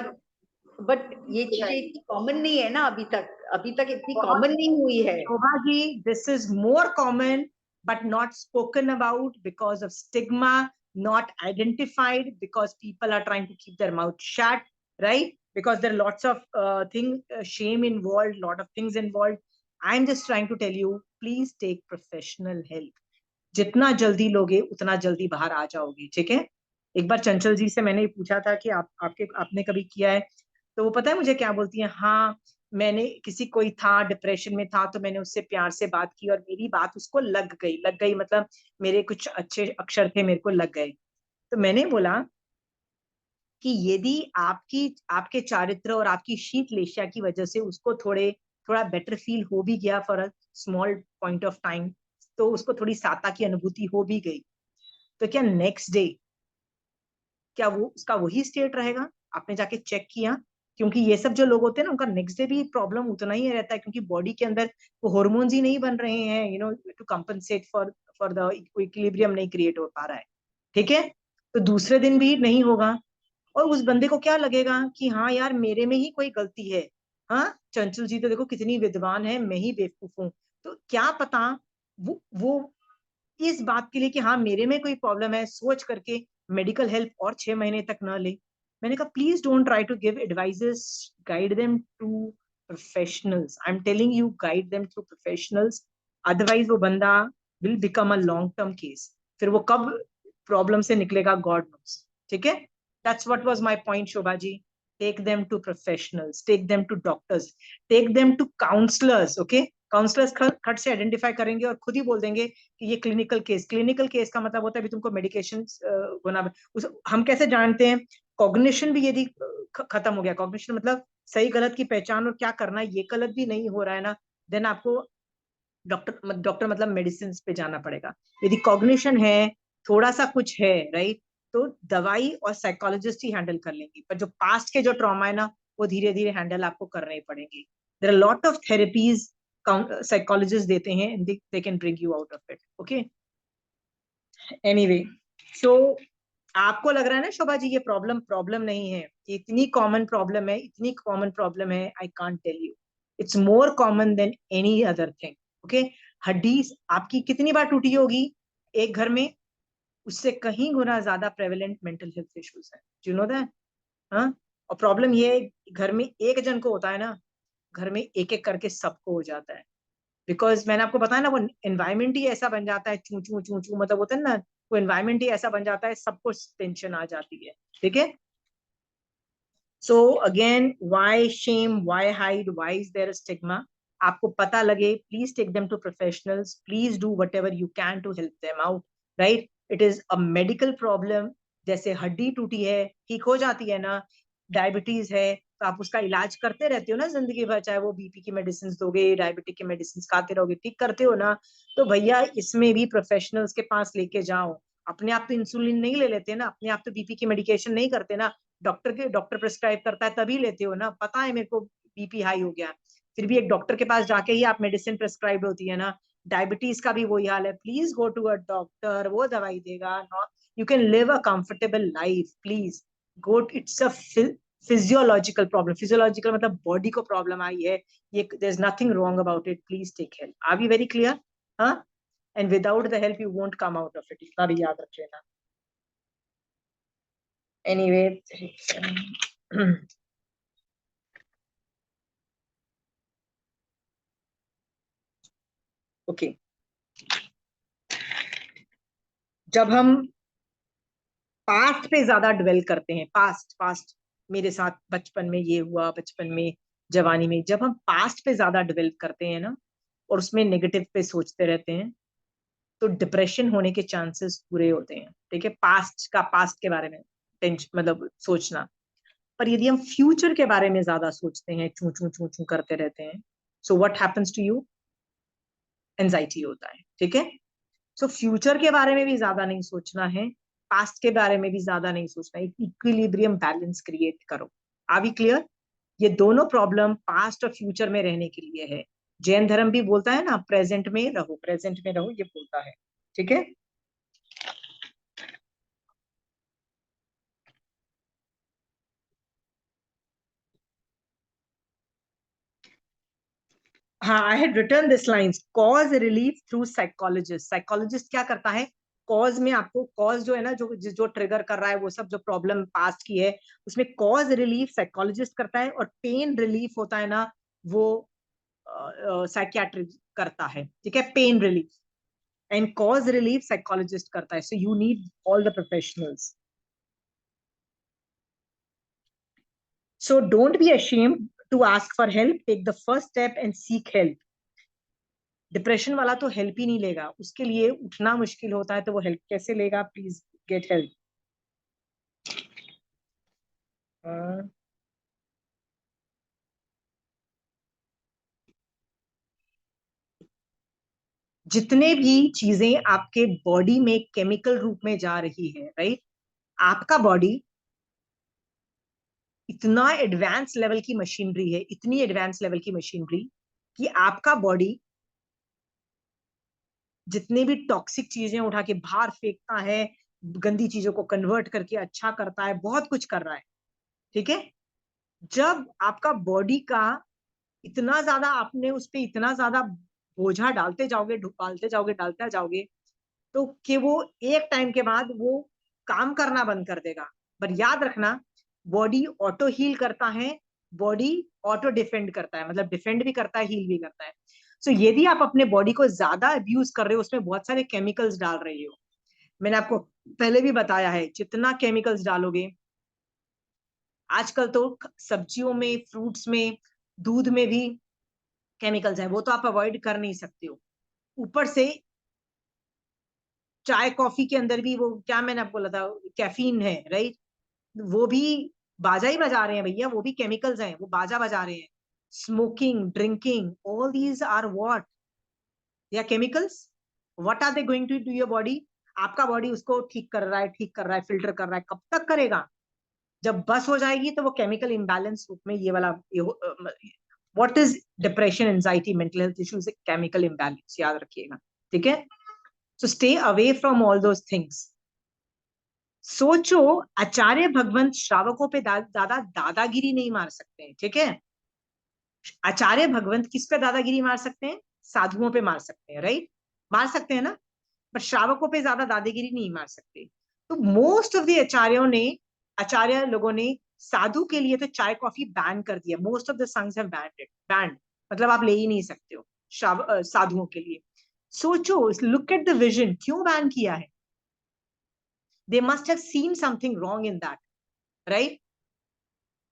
बट ये चीजें इतनी कॉमन नहीं है ना अभी तक इतनी कॉमन नहीं हुई है। Shobha ji, this is more common but not spoken about because of stigma, not identified because people are trying to keep their mouth shut, right? Because there are lots of shame involved, lot of things involved. I'm just trying to tell you, please take professional help. जितना जल्दी लोगे उतना जल्दी बाहर आ जाओगे, ठीक है। एक बार चंचल जी से मैंने पूछा था कि आपने कभी किया है, तो वो पता है मुझे क्या बोलती है, हाँ मैंने किसी, कोई था डिप्रेशन में था, तो मैंने उससे प्यार से बात की और मेरी बात उसको लग गई, मतलब मेरे कुछ अच्छे अक्षर थे मेरे को लग गए। तो मैंने बोला कि यदि आपके चारित्र और आपकी शीतलेशा की वजह से उसको थोड़ा बेटर फील हो भी गया for a small point of time, तो उसको थोड़ी साता की अनुभूति हो भी गई, तो क्या नेक्स्ट डे क्या वो उसका वही स्टेट रहेगा? आपने जाके चेक किया? क्योंकि ये सब जो लोग होते हैं ना, उनका नेक्स्ट डे भी प्रॉब्लम उतना ही रहता है, क्योंकि बॉडी के अंदर वो हॉर्मोन्स ही नहीं बन रहे हैं, to compensate for the equilibrium नहीं क्रिएट हो पा रहा है, ठीक है। तो दूसरे दिन भी नहीं होगा, और उस बंदे को क्या लगेगा कि हाँ यार मेरे में ही कोई गलती है, हाँ चंचल जी तो देखो कितनी विद्वान है, मैं ही बेवकूफ हूँ। तो क्या पता वो इस बात के लिए कि हाँ मेरे में कोई प्रॉब्लम है सोच करके मेडिकल हेल्प और 6 महीने तक न ले। मैंने कहा please don't try to give advices, guide them to professionals, I am telling you, guide them to professionals, otherwise वो बंदा will become a long term case, फिर वो कब प्रॉब्लम से निकलेगा गॉड नोस, ठीक है। That's what was my point Shobha ji. Take them to professionals, take them to doctors, take them to counsellors, okay. Counsellors खट से आइडेंटिफाई करेंगे और खुद ही बोल देंगे कि ये क्लिनिकल केस का मतलब होता है भी तुमको मेडिकेशन होना। हम कैसे जानते हैं? कॉग्निशन भी यदि खत्म हो गया, कॉग्निशन मतलब सही गलत की पहचान और क्या करना है ये गलत भी नहीं हो रहा है ना, देन आपको डॉक्टर मतलब मेडिसिन पे जाना पड़ेगा। यदि कॉग्निशन है, थोड़ा सा कुछ है, राइट, तो दवाई और साइकोलॉजिस्ट ही हैंडल कर लेंगे, पर जो पास्ट के जो ट्रॉमा है ना, वो धीरे धीरे हैंडल आपको करने पड़ेंगे। There are lot of therapies psychologist देते हैं, they can bring you out of it, okay. Anyway, so आपको लग रहा है ना शोभा जी ये प्रॉब्लम प्रॉब्लम नहीं है, इतनी कॉमन प्रॉब्लम है, इतनी कॉमन प्रॉब्लम है, I can't tell you, it's more common than any other thing, okay. हड्डी आपकी कितनी बार टूटी होगी एक घर में, उससे कहीं गुना ज्यादा प्रेवलेंट मेंटल हेल्थ इश्यूज है, यू नो दैट, हाँ। और प्रॉब्लम ये है, घर में एक जन को होता है ना, घर में एक एक करके सबको हो जाता है, बिकॉज मैंने आपको बताया ना, वो एनवायरमेंट ही ऐसा बन जाता है, चू चू चू चू मतलब होता है ना, वो एनवायरमेंट ही ऐसा बन जाता है, सबको टेंशन आ जाती है, ठीक है। So again, why shame, why hide, why is there a stigma? आपको पता लगे, please take them to professionals, please do whatever you can to help them out, right? It is a medical problem. जैसे हड्डी टूटी है, ठीक हो जाती है ना, डायबिटीज है तो आप उसका इलाज करते रहते हो ना जिंदगी भर, चाहे वो बीपी की मेडिसिन दोगे, डायबिटिक की मेडिसिन खाते रहोगे, ठीक करते हो ना। तो भैया इसमें भी प्रोफेशनल्स के पास लेके जाओ। अपने आप तो इंसुलिन नहीं ले लेते ना, अपने आप तो बीपी की मेडिकेशन नहीं करते ना, डॉक्टर प्रिस्क्राइब करता है तभी लेते हो ना। पता है मेरे को बीपी हाई हो गया, फिर भी एक डॉक्टर के पास जाके ही आप मेडिसिन प्रिस्क्राइब होती है ना। डायबिटीज का भी वही हाल है, please go to a doctor, वो दवाई देगा। You can live a comfortable life, please go. It's a physiological problem, physiological मतलब बॉडी को प्रॉब्लम आई है, ये there is nothing wrong about it, please take help. Are we very clear? हाँ, and without the help you won't come out of it, इतना भी याद रख लेना। एनीवे, ओके, जब हम पास्ट पे ज्यादा ड्वेल करते हैं, पास्ट पास्ट, मेरे साथ बचपन में ये हुआ, बचपन में, जवानी में, जब हम पास्ट पे ज्यादा ड्वेल करते हैं ना, और उसमें नेगेटिव पे सोचते रहते हैं, तो डिप्रेशन होने के चांसेस पूरे होते हैं, ठीक है। पास्ट के बारे में टेंशन मतलब सोचना। पर यदि हम फ्यूचर के बारे में ज्यादा सोचते हैं, चू चू चू चू करते रहते हैं, so what happens to you? Anxiety होता है, ठीक है। सो फ्यूचर के बारे में भी ज्यादा नहीं सोचना है, पास्ट के बारे में भी ज्यादा नहीं सोचना है, इक्विलिब्रियम बैलेंस क्रिएट करो। Are we clear? ये दोनों प्रॉब्लम पास्ट और फ्यूचर में रहने के लिए है। जैन धर्म भी बोलता है ना, प्रेजेंट में रहो, प्रेजेंट में रहो, ये बोलता है, ठीक है। हाँ, I had return this lines, cause relief through psychologist. Psychologist क्या करता है? कॉज में आपको, कॉज जो है ना, जो ट्रिगर कर रहा है, वो सब जो प्रॉब्लम पास्ट की है, उसमें कॉज रिलीफ साइकोलॉजिस्ट करता है, और पेन रिलीफ होता है ना, वो साइकियाट्रिक करता है, ठीक है, pain relief. And cause relief psychologist करता है, so you need all the professionals. So don't be ashamed to ask for help, take the first step and seek help. Depression वाला तो हेल्प ही नहीं लेगा, उसके लिए उठना मुश्किल होता है, तो वो हेल्प कैसे लेगा? Please get help. जितने भी चीजें आपके बॉडी में केमिकल रूप में जा रही है, राइट, आपका बॉडी इतना एडवांस लेवल की मशीनरी है, इतनी एडवांस लेवल की मशीनरी, कि आपका बॉडी जितने भी टॉक्सिक चीजें उठा के बाहर फेंकता है, गंदी चीजों को कन्वर्ट करके अच्छा करता है, बहुत कुछ कर रहा है, ठीक है। जब आपका बॉडी का इतना ज्यादा, आपने उस पर इतना ज्यादा बोझा डालते जाओगे, डालते जाओगे, डालते जाओगे, तो कि वो एक टाइम के बाद वो काम करना बंद कर देगा। पर याद रखना, बॉडी ऑटो हील करता है, बॉडी ऑटो डिफेंड करता है, मतलब डिफेंड भी करता है, हील भी करता है। सो यदि आप अपने बॉडी को ज्यादा अब्यूज कर रहे हो, उसमें बहुत सारे केमिकल्स डाल रहे हो, मैंने आपको पहले भी बताया है, जितना केमिकल्स डालोगे, आजकल तो सब्जियों में, फ्रूट्स में, दूध में भी केमिकल्स हैं, वो तो आप अवॉइड कर नहीं सकते हो। ऊपर से चाय कॉफी के अंदर भी वो क्या मैंने आपको बोला था, कैफीन है, राइट, वो भी बाजा ही बजा रहे हैं भैया, वो भी केमिकल्स हैं, वो बाजा बजा रहे हैं। Smoking, drinking, all these are what? They are chemicals. What are they going to do your body? आपका बॉडी उसको ठीक कर रहा है, ठीक कर रहा है, फिल्टर कर रहा है, कब तक करेगा? जब बस हो जाएगी तो वो केमिकल इम्बैलेंस रूप में ये वाला, what is depression, anxiety, mental health issues? Chemical imbalance, याद रखिएगा, ठीक है। So stay away from all those things. सोचो, आचार्य भगवंत श्रावकों पे ज्यादा दादागिरी नहीं मार सकते हैं, ठीक है। आचार्य भगवंत किस पे दादागिरी मार सकते हैं? साधुओं पे मार सकते हैं, राइट, मार सकते हैं ना। पर श्रावकों पे ज्यादा दादागिरी नहीं मार सकते। तो मोस्ट ऑफ द आचार्यों ने, आचार्य लोगों ने साधु के लिए तो चाय कॉफी बैन कर दिया, most of the sanghs have banned it, banned मतलब आप ले ही नहीं सकते हो साधुओं के लिए। सोचो, लुक एट द विजन, क्यों बैन किया है? They must have seen something wrong in that, right?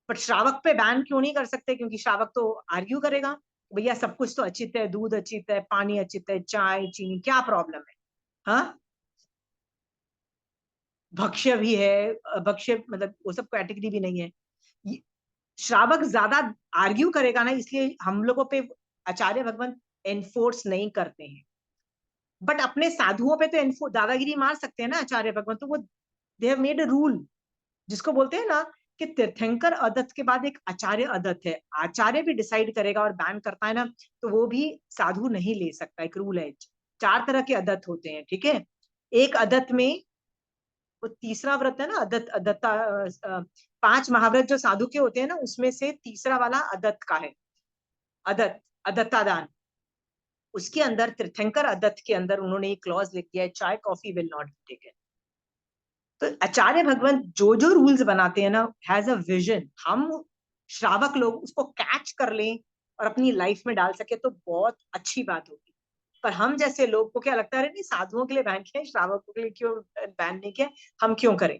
But श्रावक पे बैन क्यों नहीं कर सकते? क्योंकि श्रावक तो आर्ग्यू करेगा, भैया सब कुछ तो अचित है, दूध अचित है, पानी अचित है, चाय चीनी, क्या प्रॉब्लम है? हाँ, भक्ष्य भी है, भक्ष्य मतलब वो सब कैटेगरी भी नहीं है। श्रावक ज्यादा आर्ग्यू करेगा ना, इसलिए हम लोगों पे आचार्य भगवान एनफोर्स नहीं करते हैं। बट अपने साधुओं पे तो दादागिरी मार सकते हैं ना आचार्य भगवान, तो वो they have made a rule, जिसको बोलते हैं ना कि तीर्थंकर अदत्त के बाद एक आचार्य अदत्त है। आचार्य भी डिसाइड करेगा और बैन करता है ना, तो वो भी साधु नहीं ले सकता, एक रूल है। 4 तरह के अदत्त होते हैं, ठीक है? एक अदत्त में वो तीसरा व्रत है ना, अदत्त अदत्ता 5 महाव्रत जो साधु के होते हैं ना, उसमें से तीसरा वाला अदत्त का है, अदत्त अदत्तादान। उसके अंदर तीर्थंकर अदत्त के अंदर उन्होंने एक क्लॉज लिख दिया है, चाय coffee will not be taken. तो आचार्य भगवान जो जो रूल्स बनाते हैं ना, हैज अ विजन। हम श्रावक लोग उसको कैच कर लें और अपनी लाइफ में डाल सके तो बहुत अच्छी बात होगी। पर हम जैसे लोग को क्या लगता है, नहीं साधुओं के लिए बैन किया है, श्रावकों के लिए क्यों बैन नहीं किया, हम क्यों करें?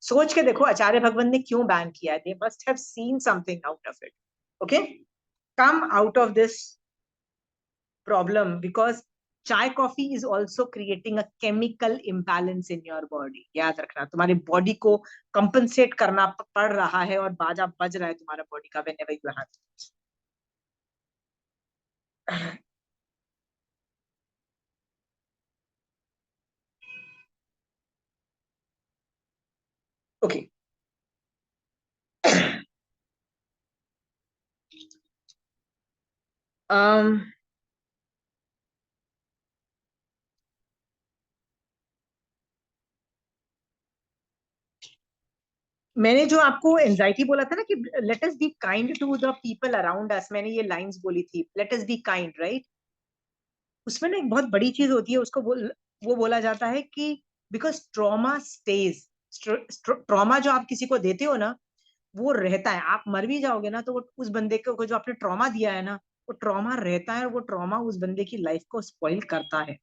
सोच के देखो आचार्य भगवान ने क्यों बैन किया है। They must have seen something out of it. Okay, come out of this problem, because chai coffee is also creating a chemical imbalance in your body। याद रखना, तुम्हारे बॉडी को कंपनसेट करना पड़ रहा है और बाजा बज रहा है तुम्हारा बॉडी का whenever you have it। Okay, मैंने जो आपको एंजाइटी बोला था ना कि let us be kind to the people around us, मैंने ये लाइंस बोली थी, let us be kind, right? उसमें ना एक बहुत बड़ी चीज होती है, उसको वो बोला जाता है कि बिकॉज ट्रॉमा स्टेज, ट्रॉमा जो आप किसी को देते हो ना, वो रहता है। आप मर भी जाओगे ना, तो वो उस बंदे को जो आपने ट्रॉमा दिया है ना, वो ट्रॉमा रहता है और वो ट्रॉमा उस बंदे की लाइफ को स्पॉइल करता है।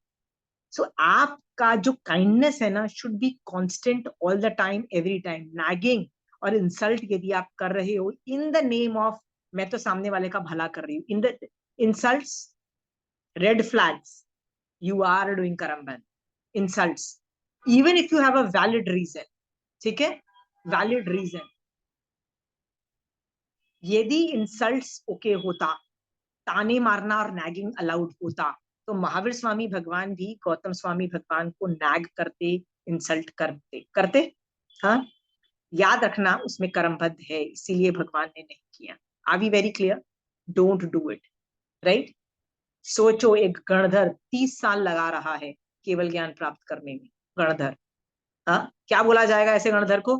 सो आपका जो काइंडनेस है ना, should be constant all the time, every time. Nagging और इंसल्ट यदि आप कर रहे हो इन द नेम ऑफ मैं तो सामने वाले का भला कर रही हूँ, in the insults, red flags, you are doing karamban, insults, even if you have a valid reason। ठीक है, वैलिड रीजन। यदि इंसल्ट्स ओके होता, ताने मारना और नैगिंग अलाउड होता, तो महावीर स्वामी भगवान भी गौतम स्वामी भगवान को नैग करते, इंसल्ट करते करते। हाँ, याद रखना उसमें कर्मबद्ध है, इसीलिए भगवान ने नहीं किया। Are we very clear? Don't do it, right? सोचो, एक गणधर 30 साल लगा रहा है केवल ज्ञान प्राप्त करने में, गणधर। हाँ, क्या बोला जाएगा ऐसे गणधर को?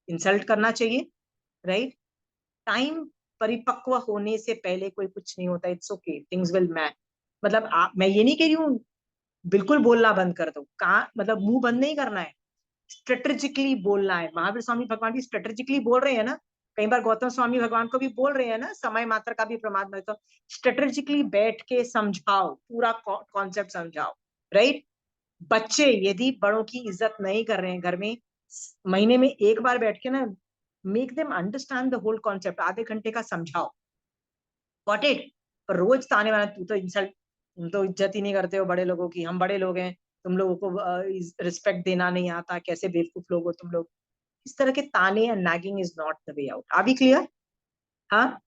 इंसल्ट करना चाहिए, राइट? टाइम परिपक्व होने से पहले कोई कुछ नहीं होता। It's okay, things will match. मतलब मैं ये नहीं कह रही हूँ बिल्कुल बोलना बंद कर दो, कहाँ मतलब मुंह बंद नहीं करना है, स्ट्रेटेजिकली बोलना है। महावीर स्वामी भगवान भी स्ट्रेटेजिकली बोल रहे हैं ना, कई बार गौतम स्वामी भगवान को भी बोल रहे हैं ना, समय मात्र का भी प्रमाद में। तो स्ट्रेटेजिकली बैठ के समझाओ, पूरा कॉन्सेप्ट समझाओ, राइट? बच्चे यदि बड़ों की इज्जत नहीं कर रहे हैं घर में, महीने में एक बार बैठ के ना, make them understand the whole concept, आधे घंटे का समझाओ, गॉट इट। पर रोज ताने वाला, तू तो इंसल्ट, तुम तो इज्जत ही नहीं करते हो बड़े लोगों की, हम बड़े लोग हैं, तुम लोगों को रिस्पेक्ट देना नहीं आता, कैसे बेवकूफ लोग हो तुम लोग। इस तरह के ताने and nagging is not the way out. Are we clear? हाँ,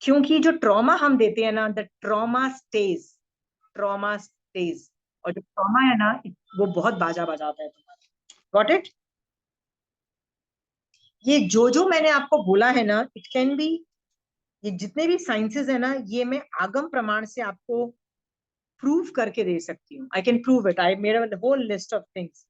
क्योंकि जो ट्रॉमा हम देते हैं ना, the trauma stage, trauma stage. और जो ट्रॉमा है ना, वो बहुत बाजा बजाता है तुम्हारा, गॉट इट? ये जो मैंने आपको बोला है ना, इट कैन बी, ये जितने भी साइंसेस है ना, ये मैं आगम प्रमाण से आपको प्रूव करके दे सकती हूँ। I can prove it, I made a whole list of things.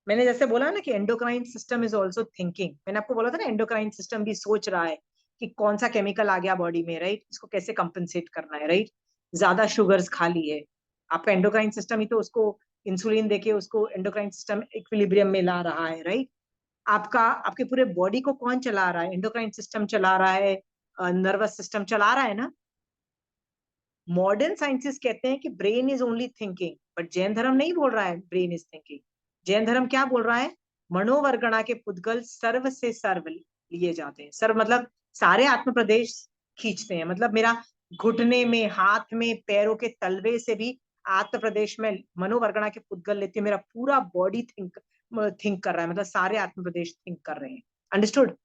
मैंने जैसे बोला ना कि endocrine system is also thinking, मैंने आपको बोला था ना एंडोक्राइन सिस्टम भी सोच रहा है कि कौन सा केमिकल आ गया बॉडी में, राइट? इसको कैसे कंपनसेट करना है, राइट? ज्यादा शुगर्स खा ली है, आपका एंडोक्राइन सिस्टम ही तो उसको इंसुलिन देके उसको एंडोक्राइन सिस्टम इक्विलिब्रियम में ला रहा है, राइट? आपके पूरे बॉडी को कौन चला रहा है? एंडोक्राइन सिस्टम चला रहा है, नर्वस सिस्टम चला रहा है ना। मॉडर्न साइंसेस कहते हैं कि brain is only thinking, but Jain धर्म नहीं बोल रहा है ब्रेन इज थिंकिंग। जैन धर्म क्या बोल रहा है? मनोवर्गणा के पुद्गल सर्व से सर्व लिए जाते हैं। सर्व मतलब सारे आत्म प्रदेश खींचते हैं, मतलब मेरा घुटने में, हाथ में, पैरों के तलवे से भी आत्म प्रदेश में मनोवर्गणा के पुद्गल लेते हैं। मेरा पूरा बॉडी थिंक कर रहा है, मतलब सारे आत्म प्रदेश थिंक कर रहे हैं। अंडरस्टूड?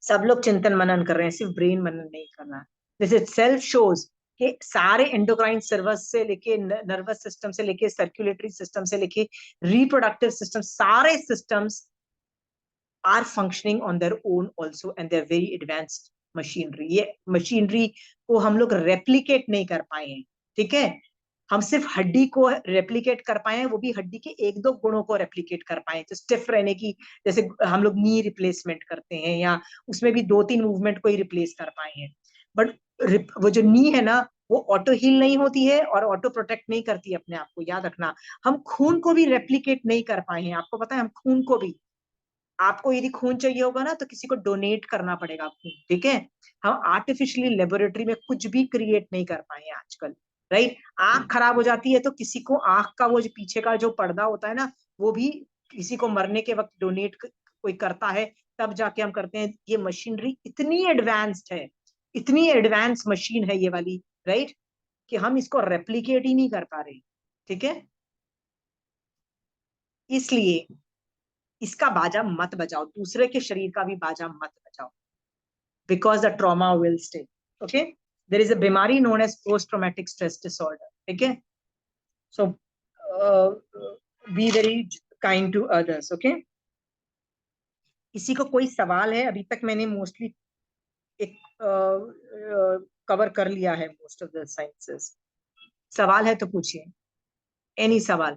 सब लोग चिंतन मनन कर रहे हैं, सिर्फ ब्रेन मनन नहीं कर रहा। दिस इट सेल्फ शोज कि सारे एंडोक्राइन सर्वस से लेके नर्वस सिस्टम से लेके सर्कुलेटरी सिस्टम से लेके रिप्रोडक्टिव सिस्टम, सारे systems are functioning on their own also and they are very advanced machinery. ये मशीनरी को हम लोग रेप्लिकेट नहीं कर पाए हैं, ठीक है। हम सिर्फ हड्डी को रेप्लिकेट कर पाए हैं, वो भी हड्डी के एक दो गुणों को रेप्लिकेट कर पाए, तो स्टिफ रहने की, जैसे हम लोग नी रिप्लेसमेंट करते हैं, या उसमें भी 2-3 मूवमेंट को ही रिप्लेस कर पाए हैं। बट वो जो नी है ना, वो ऑटो हील नहीं होती है और ऑटो प्रोटेक्ट नहीं करती अपने आप को, याद रखना। हम खून को भी रेप्लिकेट नहीं कर पाए हैं, आपको पता है। हम खून को भी, आपको यदि खून चाहिए होगा ना तो किसी को डोनेट करना पड़ेगा खून, ठीक है। हम आर्टिफिशियली लेबोरेटरी में कुछ भी क्रिएट नहीं कर पाए हैं आजकल, राइट। आंख खराब हो जाती है तो किसी को आंख का वो जो पीछे का जो पर्दा होता है ना, वो भी किसी को मरने के वक्त डोनेट कोई करता है, तब जाके हम करते हैं। ये मशीनरी इतनी एडवांस्ड है, इतनी एडवांस मशीन है ये वाली, राइट, कि हम इसको रेप्लिकेट ही नहीं कर पा रहे, ठीक है। इसलिए इसका बाजा मत बजाओ, दूसरे के शरीर का भी बाजा मत बजाओ, because the trauma will stay. Okay, there is a बीमारी known as post traumatic stress disorder. ठीक है, so uh, be very kind to others. Okay, किसी को कोई सवाल है? अभी तक मैंने मोस्टली एक कवर कर लिया है मोस्ट ऑफ द साइंसेस। सवाल है तो पूछिए, एनी सवाल।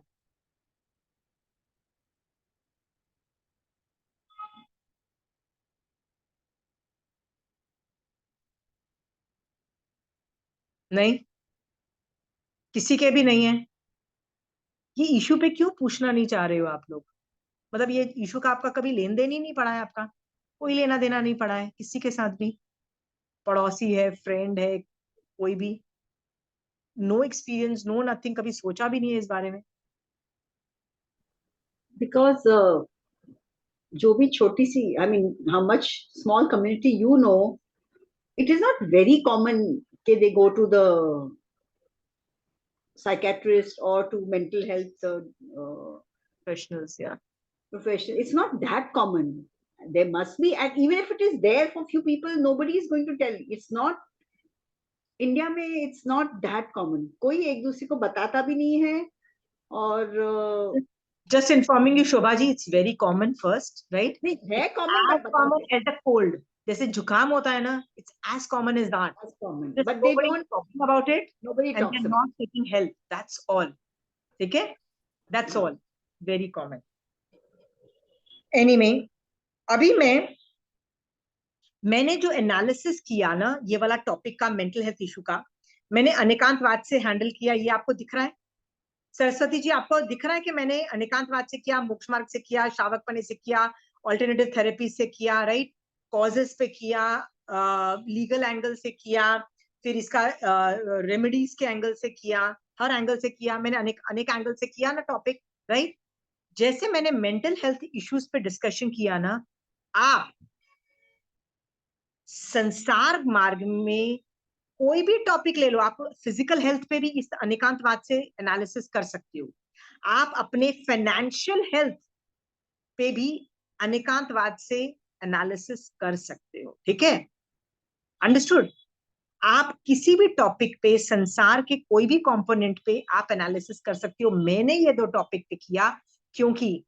नहीं, किसी के भी नहीं है। ये इशू पे क्यों पूछना नहीं चाह रहे हो आप लोग? मतलब ये इशू का आपका कभी लेन देन ही नहीं पड़ा है, आपका कोई लेना देना नहीं पड़ा है किसी के साथ भी, पड़ोसी है, फ्रेंड है, कोई भी? नो एक्सपीरियंस, नो नथिंग, कभी सोचा भी नहीं है इस बारे में? Because जो भी छोटी सी, I mean, how much small community you know, it is not very common that they go to the psychiatrist or to mental health professionals या professional. It's not that common. There must be, and even if it is there for few people, nobody is going to tell. It's not India में, it's not that common. कोई एक दूसरे को बताता भी नहीं है। और just informing you Shobha ji, it's very common first, right. नहीं है common, as but common as the cold, जैसे जुकाम होता है ना, it's as common as that. Common, Just but they nobody don't, talking about it nobody and talks they're about. not taking help, that's all, ठीक है। That's all, very common. Anyway, अभी मैंने जो एनालिसिस किया ना ये वाला टॉपिक का, मेंटल हेल्थ इशू का, मैंने अनेकांतवाद से हैंडल किया। ये आपको दिख रहा है सरस्वती जी? आपको दिख रहा है कि मैंने अनेकांतवाद से किया, मोक्ष मार्ग से किया, शावकपने से किया, ऑल्टरनेटिव थेरेपी से किया, राइट, कॉजेस पे किया, लीगल एंगल से किया, फिर इसका रेमेडीज के एंगल से किया, हर एंगल से किया मैंने, अनेक एंगल से किया ना टॉपिक, राइट। जैसे मैंने मेंटल हेल्थ इश्यूज पे डिस्कशन किया ना, आप संसार मार्ग में कोई भी टॉपिक ले लो, आप फिजिकल हेल्थ पे भी इस अनेकांतवाद से एनालिसिस कर सकते हो। आप अपने फाइनेंशियल हेल्थ पे भी अनेकांतवाद से एनालिसिस कर सकते हो, ठीक है। अंडरस्टूड? आप किसी भी टॉपिक पे, संसार के कोई भी कंपोनेंट पे आप एनालिसिस कर सकते हो। मैंने ये 2 टॉपिक पे किया क्योंकि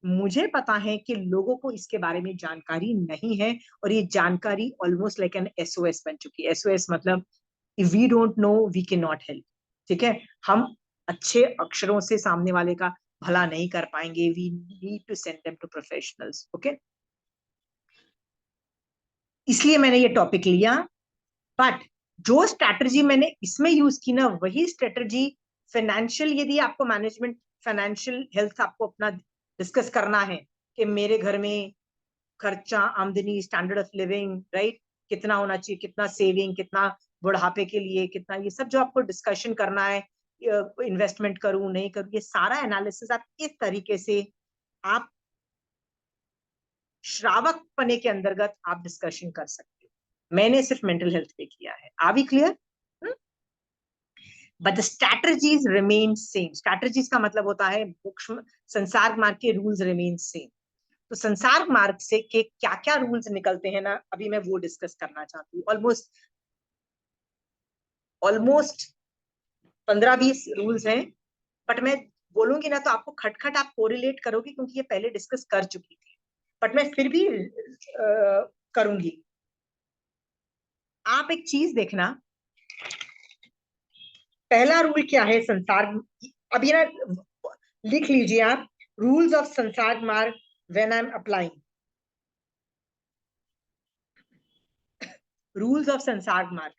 मुझे पता है कि लोगों को इसके बारे में जानकारी नहीं है, और ये जानकारी ऑलमोस्ट लाइक एन एसओएस बन चुकी है। एसओएस मतलब if we don't know we can not help, ठीक है। हम अच्छे अक्षरों से सामने वाले का भला नहीं कर पाएंगे, we need to send them to professionals, okay. इसलिए मैंने ये टॉपिक लिया, बट जो स्ट्रैटेजी मैंने इसमें यूज की ना, वही स्ट्रैटेजी फाइनेंशियल, यदि आपको मैनेजमेंट, फाइनेंशियल हेल्थ आपको अपना डिस्कस करना है, कि मेरे घर में खर्चा, आमदनी, स्टैंडर्ड ऑफ लिविंग, राइट, कितना होना चाहिए, कितना सेविंग, कितना बुढ़ापे के लिए, कितना, ये सब जो आपको डिस्कशन करना है, इन्वेस्टमेंट करूं नहीं करूं, ये सारा एनालिसिस आप इस तरीके से आप श्रावक पने के अंतर्गत आप डिस्कशन कर सकते हो। मैंने सिर्फ मेंटल हेल्थ पे किया है। Are we clear? But the strategies remain same. Strategies का मतलब होता है संसार मार्ग के रूल्स रिमेन सेम। तो संसार मार्ग से के क्या क्या रूल्स निकलते हैं ना, अभी मैं वो डिस्कस करना चाहती हूँ। ऑलमोस्ट 15-20 रूल्स हैं, बट मैं बोलूंगी ना तो आपको खटखट आप कोरिलेट करोगे, क्योंकि ये पहले डिस्कस कर चुकी थी, बट मैं फिर भी करूंगी। आप एक चीज देखना, पहला रूल क्या है संसार, अभी ना लिख लीजिए आप, रूल्स ऑफ संसार मार्ग when I am applying. Rules of संसार मार्ग,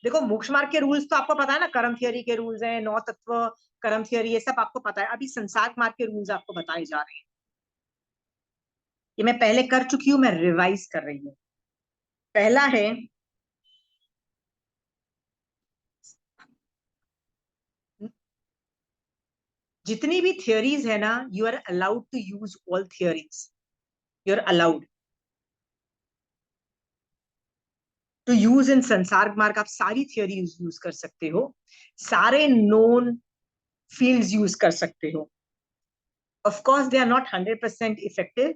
देखो मोक्ष मार्ग के रूल्स तो आपको पता है ना, कर्म थियरी के रूल्स हैं, 9 तत्व कर्म थियरी, ये सब आपको पता है। अभी संसार मार्ग के रूल्स आपको बताए जा रहे हैं, ये मैं पहले कर चुकी हूं, मैं रिवाइज कर रही हूँ। पहला है, जितनी भी थियरीज है ना, you are allowed to use all theories, you are allowed to use in संसार मार्ग। आप सारी थियरी यूज कर सकते हो, सारे नोन फील्ड्स यूज कर सकते हो। Of course they are not 100% effective,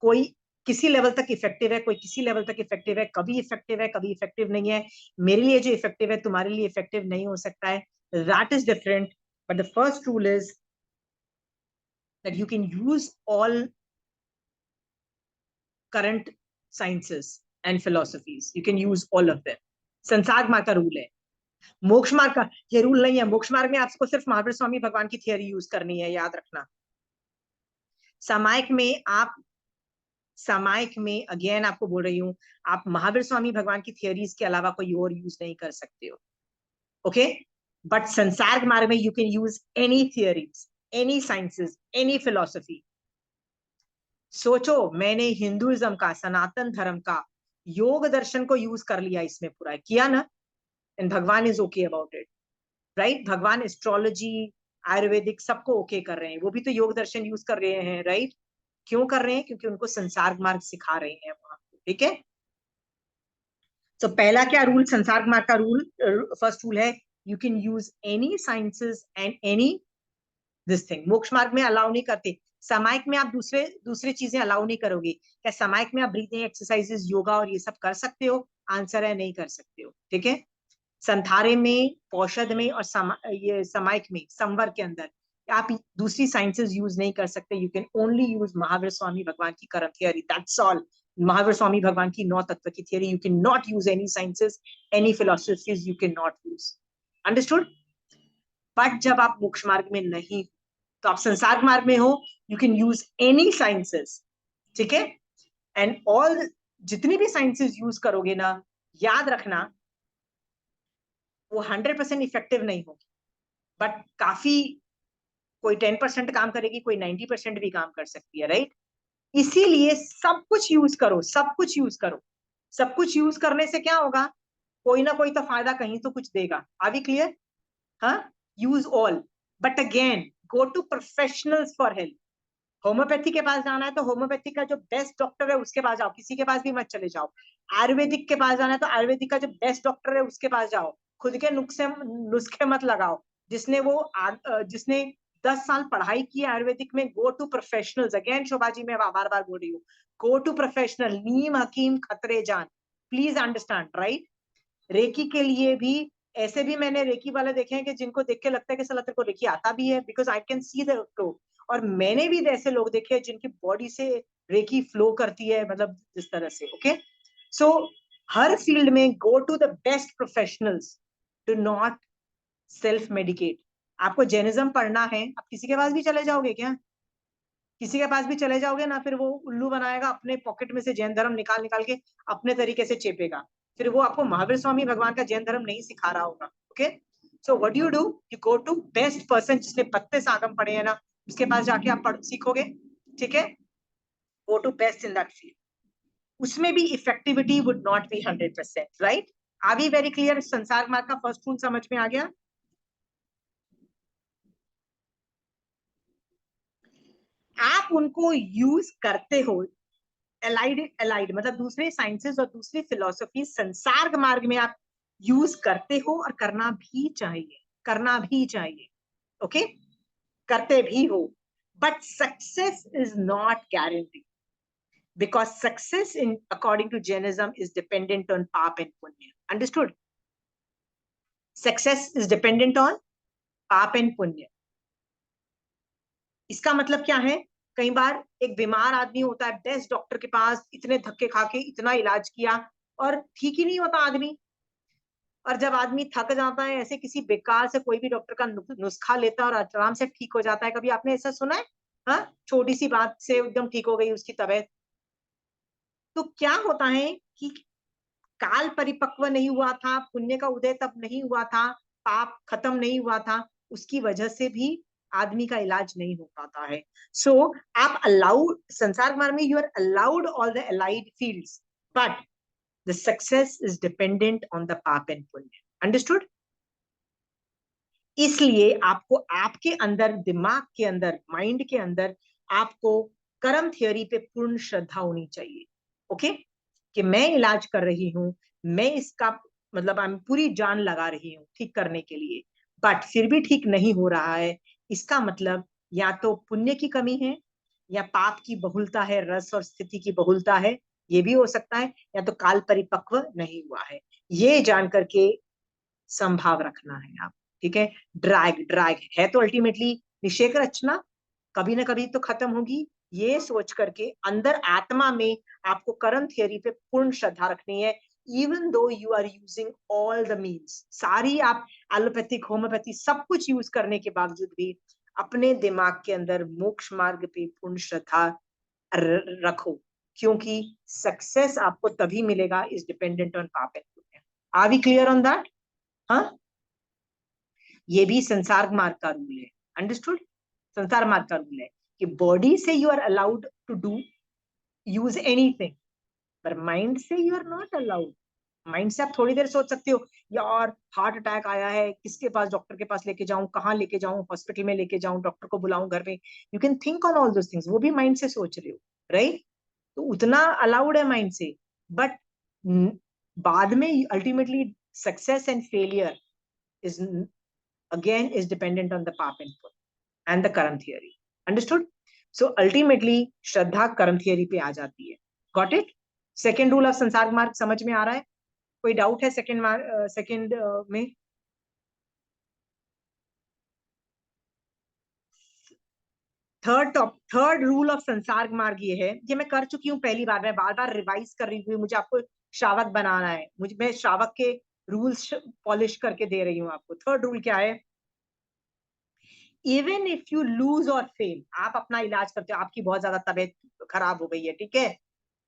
कोई किसी लेवल तक इफेक्टिव है, कोई किसी लेवल तक इफेक्टिव है, कभी इफेक्टिव है, कभी इफेक्टिव नहीं है। मेरे लिए जो इफेक्टिव है तुम्हारे लिए इफेक्टिव नहीं हो सकता है, that is different. But the first rule is that you can use all current sciences and philosophies, you can use all of them। संसार मार्ग का रूल है। मोक्ष मार्ग का ये रूल नहीं है। मोक्ष मार्ग में आपको सिर्फ महावीर स्वामी भगवान की थियरी यूज करनी है, याद रखना। सामायिक में आप, सामायिक में अगेन आपको बोल रही हूँ, आप महावीर स्वामी भगवान की थियरीज के अलावा कोई और यूज नहीं कर सकते हो, ओके। बट संसार मार्ग में you can use any theories, any sciences, any philosophy. सोचो, मैंने हिंदुइज्म का, सनातन धर्म का, योग दर्शन को यूज कर लिया, इसमें पूरा किया ना, एंड भगवान is okay about it, right. भगवान एस्ट्रोलॉजी, आयुर्वेदिक सबको ओके कर रहे हैं, वो भी तो योग दर्शन यूज कर रहे हैं, राइट। क्यों कर रहे हैं? क्योंकि उनको संसार मार्ग सिखा रहे हैं वहां, ठीक है। तो पहला क्या रूल संसार मार्ग का रूल, फर्स्ट रूल है, you can use any sciences and any this thing. मोक्ष मार्ग में अलाउ नहीं करते, सामायिक में आप दूसरे दूसरी चीजें अलाउ नहीं करोगे। क्या सामायिक में आप ब्रीथिंग एक्सरसाइजेस, योगा और ये सब कर सकते हो? आंसर है नहीं कर सकते हो, ठीक है। संथारे में, पौषध में और ये समायिक में, संवर के अंदर आप दूसरी साइंसेस यूज नहीं कर सकते। You can only use Mahavir Swami भगवान की कर्म theory, that's all. Mahavir Swami भगवान की 9 तत्व की theory, you can not use any sciences, any philosophies, you can not use, understood. But जब आप मोक्ष मार्ग में नहीं, तो आप संसार मार्ग में हो, you can use any sciences, ठीक है। एंड ऑल, जितनी भी साइंसेस यूज करोगे ना, याद रखना वो 100% इफेक्टिव नहीं होगी, बट काफी, कोई 10% काम करेगी, कोई 90% भी काम कर सकती है, राइट। इसीलिए सब कुछ यूज करो, सब कुछ यूज करो। सब कुछ यूज करने से क्या होगा? कोई ना कोई तो फायदा कहीं तो कुछ देगा। Are we clear? हाँ, use all, but again go to professionals for help. Homeopathy के पास जाना है तो होम्योपैथी का जो बेस्ट डॉक्टर है उसके पास जाओ, किसी के पास भी मत चले जाओ। आयुर्वेदिक के पास जाना है तो आयुर्वेदिक का जो बेस्ट डॉक्टर है उसके पास जाओ। खुद के नुस्खे मत लगाओ। जिसने 10 साल पढ़ाई की है आयुर्वेदिक में, go to professionals. Again Shobha ji, मैं बार बार बोल रही हूँ, गो टू प्रोफेशनल। नीम हकीम खतरे जान, प्लीज अंडरस्टैंड, राइट। रेकी के लिए भी, ऐसे भी मैंने रेकी वाले देखे हैं कि जिनको देख के लगता है कि साला तेरे को रेकी आता भी है, because I can see the flow. और मैंने भी ऐसे लोग देखे हैं जिनकी बॉडी से रेकी फ्लो करती है, मतलब जिस तरह से, ओके। सो हर फील्ड में go to the best professionals, do not self medicate. आपको जैनिज्म पढ़ना है, आप किसी के पास भी चले जाओगे क्या? किसी के पास भी चले जाओगे ना, फिर वो उल्लू बनाएगा, अपने पॉकेट में से जैन धर्म निकाल निकाल के अपने तरीके से चेपेगा। फिर वो आपको महावीर स्वामी भगवान का जैन धर्म नहीं सिखा रहा होगा, okay. So what you do, you go to best person जिसने पत्ते से आगम पढ़े हैं ना, उसके पास जाके आप सीखोगे, ठीक है। go to best in that field. उसमें भी effectivity would not be 100%, right? Are we very clear? संसार मार्ग का फर्स्ट रूल समझ में आ गया? आप उनको यूज करते हो, एलाइड मतलब दूसरे साइंसेस और दूसरी फिलोसफी संसार मार्ग में आप यूज करते हो और करना भी चाहिए, ओके? करते भी हो, but success is not guarantee, because success in according to Jainism is dependent on paap and punya. Understood? Success is dependent on paap and punya. इसका मतलब क्या है? कई बार एक बीमार आदमी होता है, बेस्ट डॉक्टर के पास इतने धक्के खा के इतना इलाज किया और ठीक ही नहीं होता आदमी, और जब आदमी थक जाता है ऐसे किसी बेकार से कोई भी डॉक्टर का नुस्खा लेता है और आराम से ठीक हो जाता है। कभी आपने ऐसा सुना है? हाँ, छोटी सी बात से एकदम ठीक हो गई उसकी तबीयत। तो क्या होता है कि काल परिपक्व नहीं हुआ था, पुण्य का उदय तब नहीं हुआ था, पाप खत्म नहीं हुआ था, उसकी वजह से भी आदमी का इलाज नहीं हो पाता है। सो आप अलाउड, संसार मार्ग में you are allowed all the allied fields, but the success is dependent on the पाप एंड पुण्य। अंडरस्टूड? इसलिए आपको आपके अंदर, दिमाग के अंदर, माइंड के अंदर आपको कर्म थियोरी पे पूर्ण श्रद्धा होनी चाहिए, ओके? कि मैं इलाज कर रही हूं, मैं इसका मतलब मैं पूरी जान लगा रही हूँ ठीक करने के लिए, बट फिर भी ठीक नहीं हो रहा है, इसका मतलब या तो पुण्य की कमी है या पाप की बहुलता है, रस और स्थिति की बहुलता है, ये भी हो सकता है, या तो काल परिपक्व नहीं हुआ है। ये जान करके संभाव रखना है आप, ठीक है? ड्रैग है तो अल्टीमेटली निषेक रचना कभी ना कभी तो खत्म होगी, ये सोच करके अंदर आत्मा में आपको कर्म थियरी पे पूर्ण श्रद्धा रखनी है, even though you are using all the means, सारी आप एलोपैथिक होम्योपैथी सब कुछ यूज करने के बावजूद भी अपने दिमाग के अंदर मोक्ष मार्ग पे पूर्ण श्रद्धा रखो, क्योंकि सक्सेस आपको तभी मिलेगा इज डिपेंडेंट ऑन पाप एंड पुण्य। Are we clear on that? हाँ, ये भी संसार मार्ग का रूल है। अंडरस्टूड? संसार मार्ग का रूल है कि बॉडी से you are allowed to do use anything, पर माइंड से you are not allowed. Mind से आप थोड़ी देर सोच सकते हो, यार हार्ट अटैक आया है, किसके पास, डॉक्टर के पास लेके जाऊं, कहाँ लेके जाऊं, हॉस्पिटल में लेके जाऊं, डॉक्टर को बुलाऊं घर में, you can think on all those things, वो भी माइंड से सोच रहे हो, राइट? तो उतना अलाउड है माइंड से, बट बाद में ultimately success and failure is again is dependent on the path input and the karma theory. Understood? So ultimately श्रद्धा कर्म थियरी पे आ जाती है। Got it? Second rule of संसार मार्ग समझ में आ रहा है? कोई डाउट है सेकेंड में? थर्ड रूल ऑफ संसार मार्ग ये है, ये मैं कर चुकी हूँ पहली बार, मैं बार बार रिवाइज कर रही हूँ, मुझे आपको श्रावक बनाना है, मुझे, मैं श्रावक के रूल्स पॉलिश करके दे रही हूँ आपको। थर्ड रूल क्या है? इवन इफ यू लूज और फेल, आप अपना इलाज करते हो, आपकी बहुत ज्यादा तबीयत खराब हो गई है, ठीक है,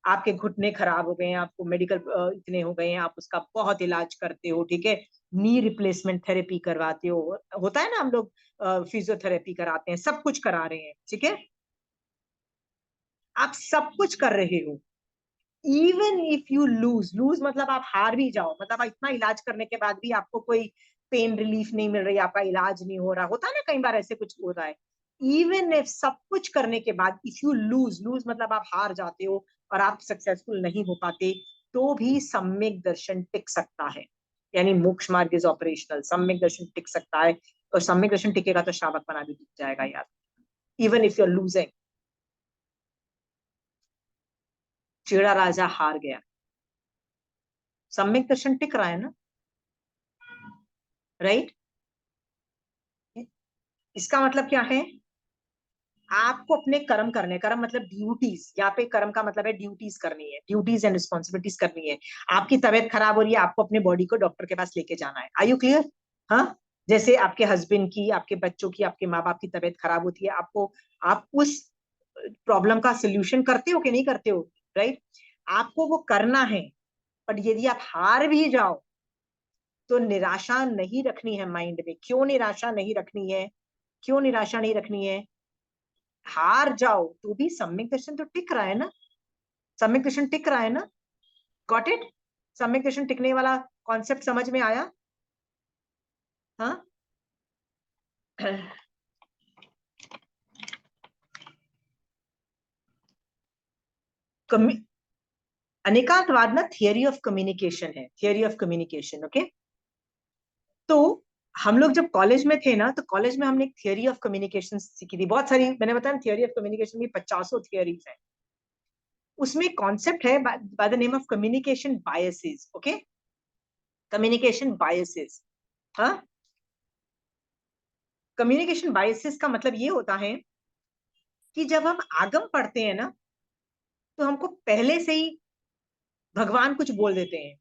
आपके घुटने खराब हो गए हैं, आपको मेडिकल इतने हो गए हैं, आप उसका बहुत इलाज करते हो, ठीक है, नी रिप्लेसमेंट थेरेपी करवाते हो, होता है ना, हम लोग फिजियोथेरेपी कराते हैं, सब कुछ करा रहे हैं, ठीक है, आप सब कुछ कर रहे हो, इवन इफ यू लूज मतलब आप हार भी जाओ, मतलब इतना इलाज करने के बाद भी आपको कोई पेन रिलीफ नहीं मिल रही, आपका इलाज नहीं हो रहा, होता है ना कई बार ऐसे कुछ हो रहा है, इवन इफ सब कुछ करने के बाद इफ यू लूज मतलब आप हार जाते हो और आप सक्सेसफुल नहीं हो पाते, तो भी सम्यक दर्शन टिक सकता है, यानी मोक्ष मार्ग इज ऑपरेशनल, सम्यक दर्शन टिक सकता है, और सम्यक दर्शन टिकेगा तो श्रावक बना भी टिक जाएगा यार, even if you are losing. चिड़ा राजा हार गया, सम्यक दर्शन टिक रहा है ना, राइट? इसका मतलब क्या है? आपको अपने कर्म करने, कर्म मतलब ड्यूटीज, यहाँ पे कर्म का मतलब है ड्यूटीज करनी है, ड्यूटीज एंड रिस्पॉन्सिबिलिटीज करनी है। आपकी तबीयत खराब हो रही है, आपको अपने बॉडी को डॉक्टर के पास लेके जाना है। Are you clear? हाँ, जैसे आपके हस्बैंड की, आपके बच्चों की, आपके माँ बाप की तबीयत खराब होती है, आपको, आप उस प्रॉब्लम का सोल्यूशन करते हो कि नहीं करते हो, राइट? आपको वो करना है, बट यदि आप हार भी जाओ तो निराशा नहीं रखनी है माइंड में। क्यों निराशा नहीं रखनी है? क्यों निराशा नहीं रखनी है? हार जाओ तो भी सम्यक दर्शन तो टिक रहा है ना, सम्यक दर्शन टिक रहा है ना। Got it? सम्यक दर्शन टिकने वाला कॉन्सेप्ट समझ में आया? हाँ। अनेकांतवाद ना थियरी ऑफ कम्युनिकेशन है, थियरी ऑफ कम्युनिकेशन। ओके, तो हम लोग जब कॉलेज में थे ना, तो कॉलेज में हमने एक थियरी ऑफ कम्युनिकेशन सीखी थी, बहुत सारी, मैंने बताया थियरी ऑफ कम्युनिकेशन की 50 थियरीज है। उसमें कॉन्सेप्ट है by the name of communication biases. Okay, communication biases. हाँ, कम्युनिकेशन बायसेस का मतलब ये होता है कि जब हम आगम पढ़ते हैं ना, तो हमको पहले से ही भगवान कुछ बोल देते हैं।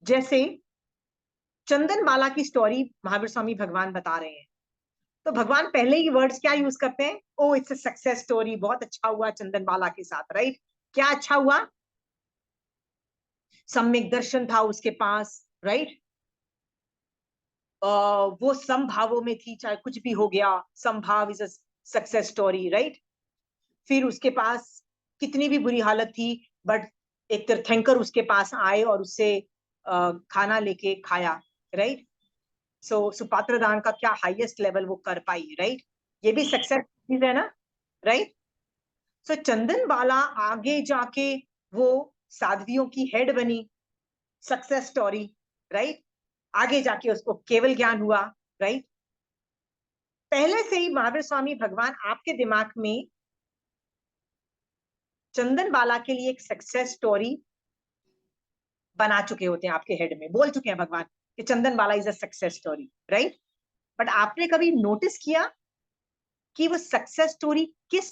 जैसे चंदन बाला की स्टोरी महावीर स्वामी भगवान बता रहे हैं, तो भगवान पहले ही वर्ड्स क्या यूज करते हैं? Oh it's a success story, बहुत अच्छा हुआ चंदन बाला के साथ, राइट? क्या अच्छा हुआ? सम्यक दर्शन था उसके पास, राइट? वो समभावों में थी, चाहे कुछ भी हो गया, समभाव is a success story, right? फिर उसके पास कितनी भी बुरी हालत थी, बट एक तीर्थंकर उसके पास आए और उससे खाना लेके खाया, राइट? सो सुपात्र दान का क्या हाईएस्ट लेवल वो कर पाई, राइट? ये भी सक्सेस चीज है ना, राइट? सो चंदन बाला आगे जाके वो साध्वियों की हेड बनी, सक्सेस स्टोरी, राइट? आगे जाके उसको केवल ज्ञान हुआ, राइट? पहले से ही महावीर स्वामी भगवान आपके दिमाग में चंदन बाला के लिए एक सक्सेस स्टोरी बना चुके होते हैं, आपके हेड में बोल चुके हैं भगवान कि Chandan Bala is a success story, right? But आपने कभी नोटिस किया कि वो सक्सेस स्टोरी किस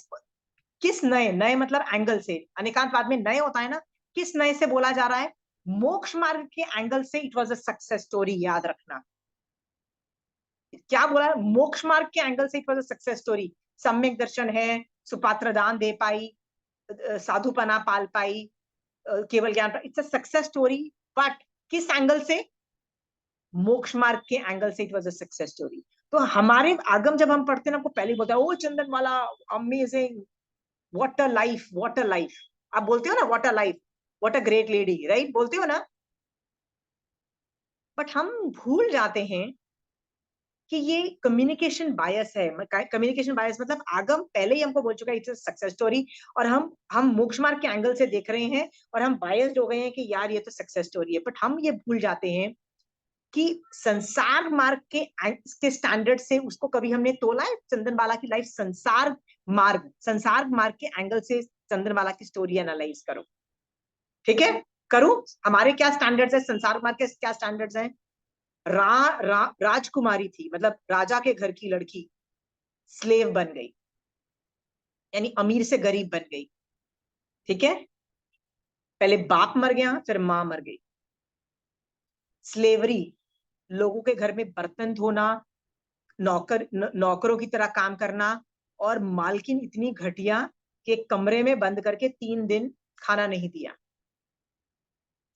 किस नए नए मतलब एंगल से, अनेकांतवाद में नए होता है ना, किस नए से बोला जा रहा है? मोक्ष मार्ग के एंगल से it was a success story, याद रखना। क्या बोला है? मोक्ष मार्ग के एंगल से it was a success story. सम्यक दर्शन है, सुपात्र दान दे पाई, साधुपना पाल पाई, केवल ज्ञान, it's a success story. But किस एंगल से? मोक्ष मार्ग के एंगल से it was a success story. तो हमारे आगम जब हम पढ़ते हैं ना, आपको पहले बोलता है ओ चंदन वाला amazing, what a life, what a life. आप बोलते हो ना what a life, what a great lady, right? बोलते हो ना? बट हम भूल जाते हैं कि ये कम्युनिकेशन बायस है। कम्युनिकेशन बायस मतलब आगम पहले ही हमको बोल चुका है इट्स अ सक्सेस स्टोरी, और हम मोक्ष मार्ग के एंगल से देख रहे हैं, और हम बायस्ड हो गए हैं कि यार ये तो सक्सेस स्टोरी है। बट हम ये भूल जाते हैं कि संसार मार्ग के स्टैंडर्ड से उसको कभी हमने तोला है? चंदन बाला की लाइफ संसार मार्ग के एंगल से चंदन बाला की स्टोरी एनालाइज करो, ठीक है? करूं? हमारे क्या स्टैंडर्ड्स है? संसार मार्ग के क्या स्टैंडर्ड्स हैं? राजकुमारी थी, मतलब राजा के घर की लड़की स्लेव बन गई, यानी अमीर से गरीब बन गई, ठीक है? पहले बाप मर गया, फिर मां मर गई। स्लेवरी, लोगों के घर में बर्तन धोना, नौकरों की तरह काम करना, और मालकिन इतनी घटिया कि कमरे में बंद करके 3 दिन खाना नहीं दिया।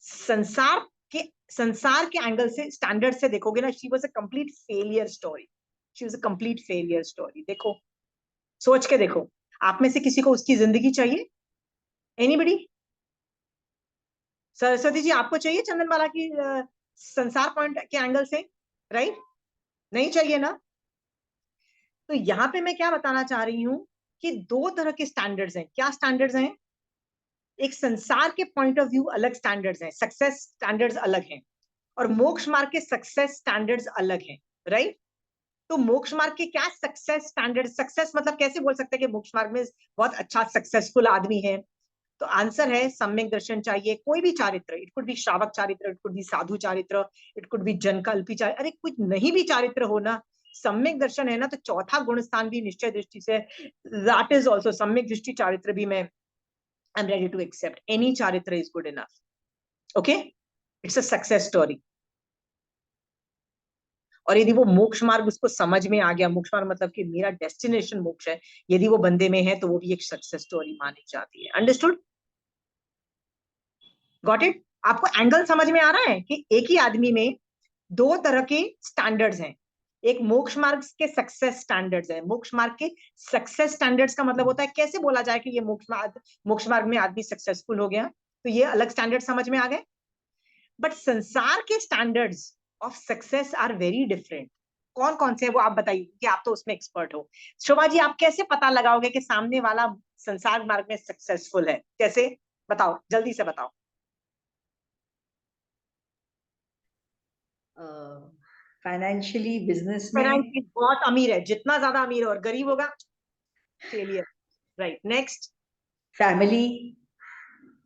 संसार के संसार के एंगल से, स्टैंडर्ड से देखोगे ना, she was a complete failure story. She was a complete failure story. देखो, सोच के देखो, आप में से किसी को उसकी जिंदगी चाहिए? एनीबडी? सरस्वती जी, आपको चाहिए चंदनबाला की संसार पॉइंट के एंगल से? राइट? नहीं चाहिए ना? तो यहाँ पे मैं क्या बताना चाह रही हूँ कि दो तरह के स्टैंडर्ड्स हैं। क्या स्टैंडर्ड्स हैं? एक संसार के पॉइंट ऑफ व्यू अलग स्टैंडर्ड्स हैं, सक्सेस स्टैंडर्ड्स अलग हैं, और मोक्ष मार्ग के सक्सेस स्टैंडर्ड्स अलग हैं, राइट? तो मोक्ष मार्ग के क्या सक्सेस स्टैंडर्ड, सक्सेस मतलब कैसे बोल सकते हैं कि मोक्ष मार्ग में बहुत अच्छा सक्सेसफुल आदमी है? तो आंसर है सम्यक दर्शन चाहिए। कोई भी चारित्र, इट कुड बी श्रावक चारित्र, इट कुड बी साधु चारित्र, इट कुड बी जनकल्पी चारित्र, अरे कुछ नहीं भी चारित्र हो ना, सम्यक दर्शन है ना, तो चौथा गुण स्थान भी निश्चय दृष्टि से, दैट इज ऑल्सो सम्यक दृष्टि चारित्र भी, मैं I am ready to accept any चारित्र is good enough. Okay, it's a success story. और यदि वो मोक्ष मार्ग उसको समझ में आ गया, मोक्ष मार्ग मतलब कि मेरा डेस्टिनेशन मोक्ष है, यदि वो बंदे में है, तो वो भी एक सक्सेस स्टोरी मानी जाती है। अंडरस्टूड? Got it? आपको एंगल समझ में आ रहा है कि एक ही आदमी में दो तरह के स्टैंडर्ड्स हैं? एक मोक्ष मार्ग के सक्सेस स्टैंडर्ड्स है। मोक्ष मार्ग के सक्सेस स्टैंडर्ड्स का मतलब होता है कैसे बोला जाए कि ये मोक्ष मार्ग में आदमी सक्सेसफुल हो गया, तो ये अलग स्टैंडर्ड समझ में आ गए। बट संसार के standards of success are very different. कौन कौन से है वो आप बताइए, कि आप तो उसमें एक्सपर्ट हो। शोभा जी, आप कैसे पता लगाओगे कि सामने वाला संसार मार्ग में सक्सेसफुल है? कैसे बताओ, जल्दी से बताओ। फाइनेंशियली, बिजनेस में। फाइनेंशियली बहुत अमीर है, जितना ज्यादा अमीर है, और गरीब होगा failure. Right, next. Family.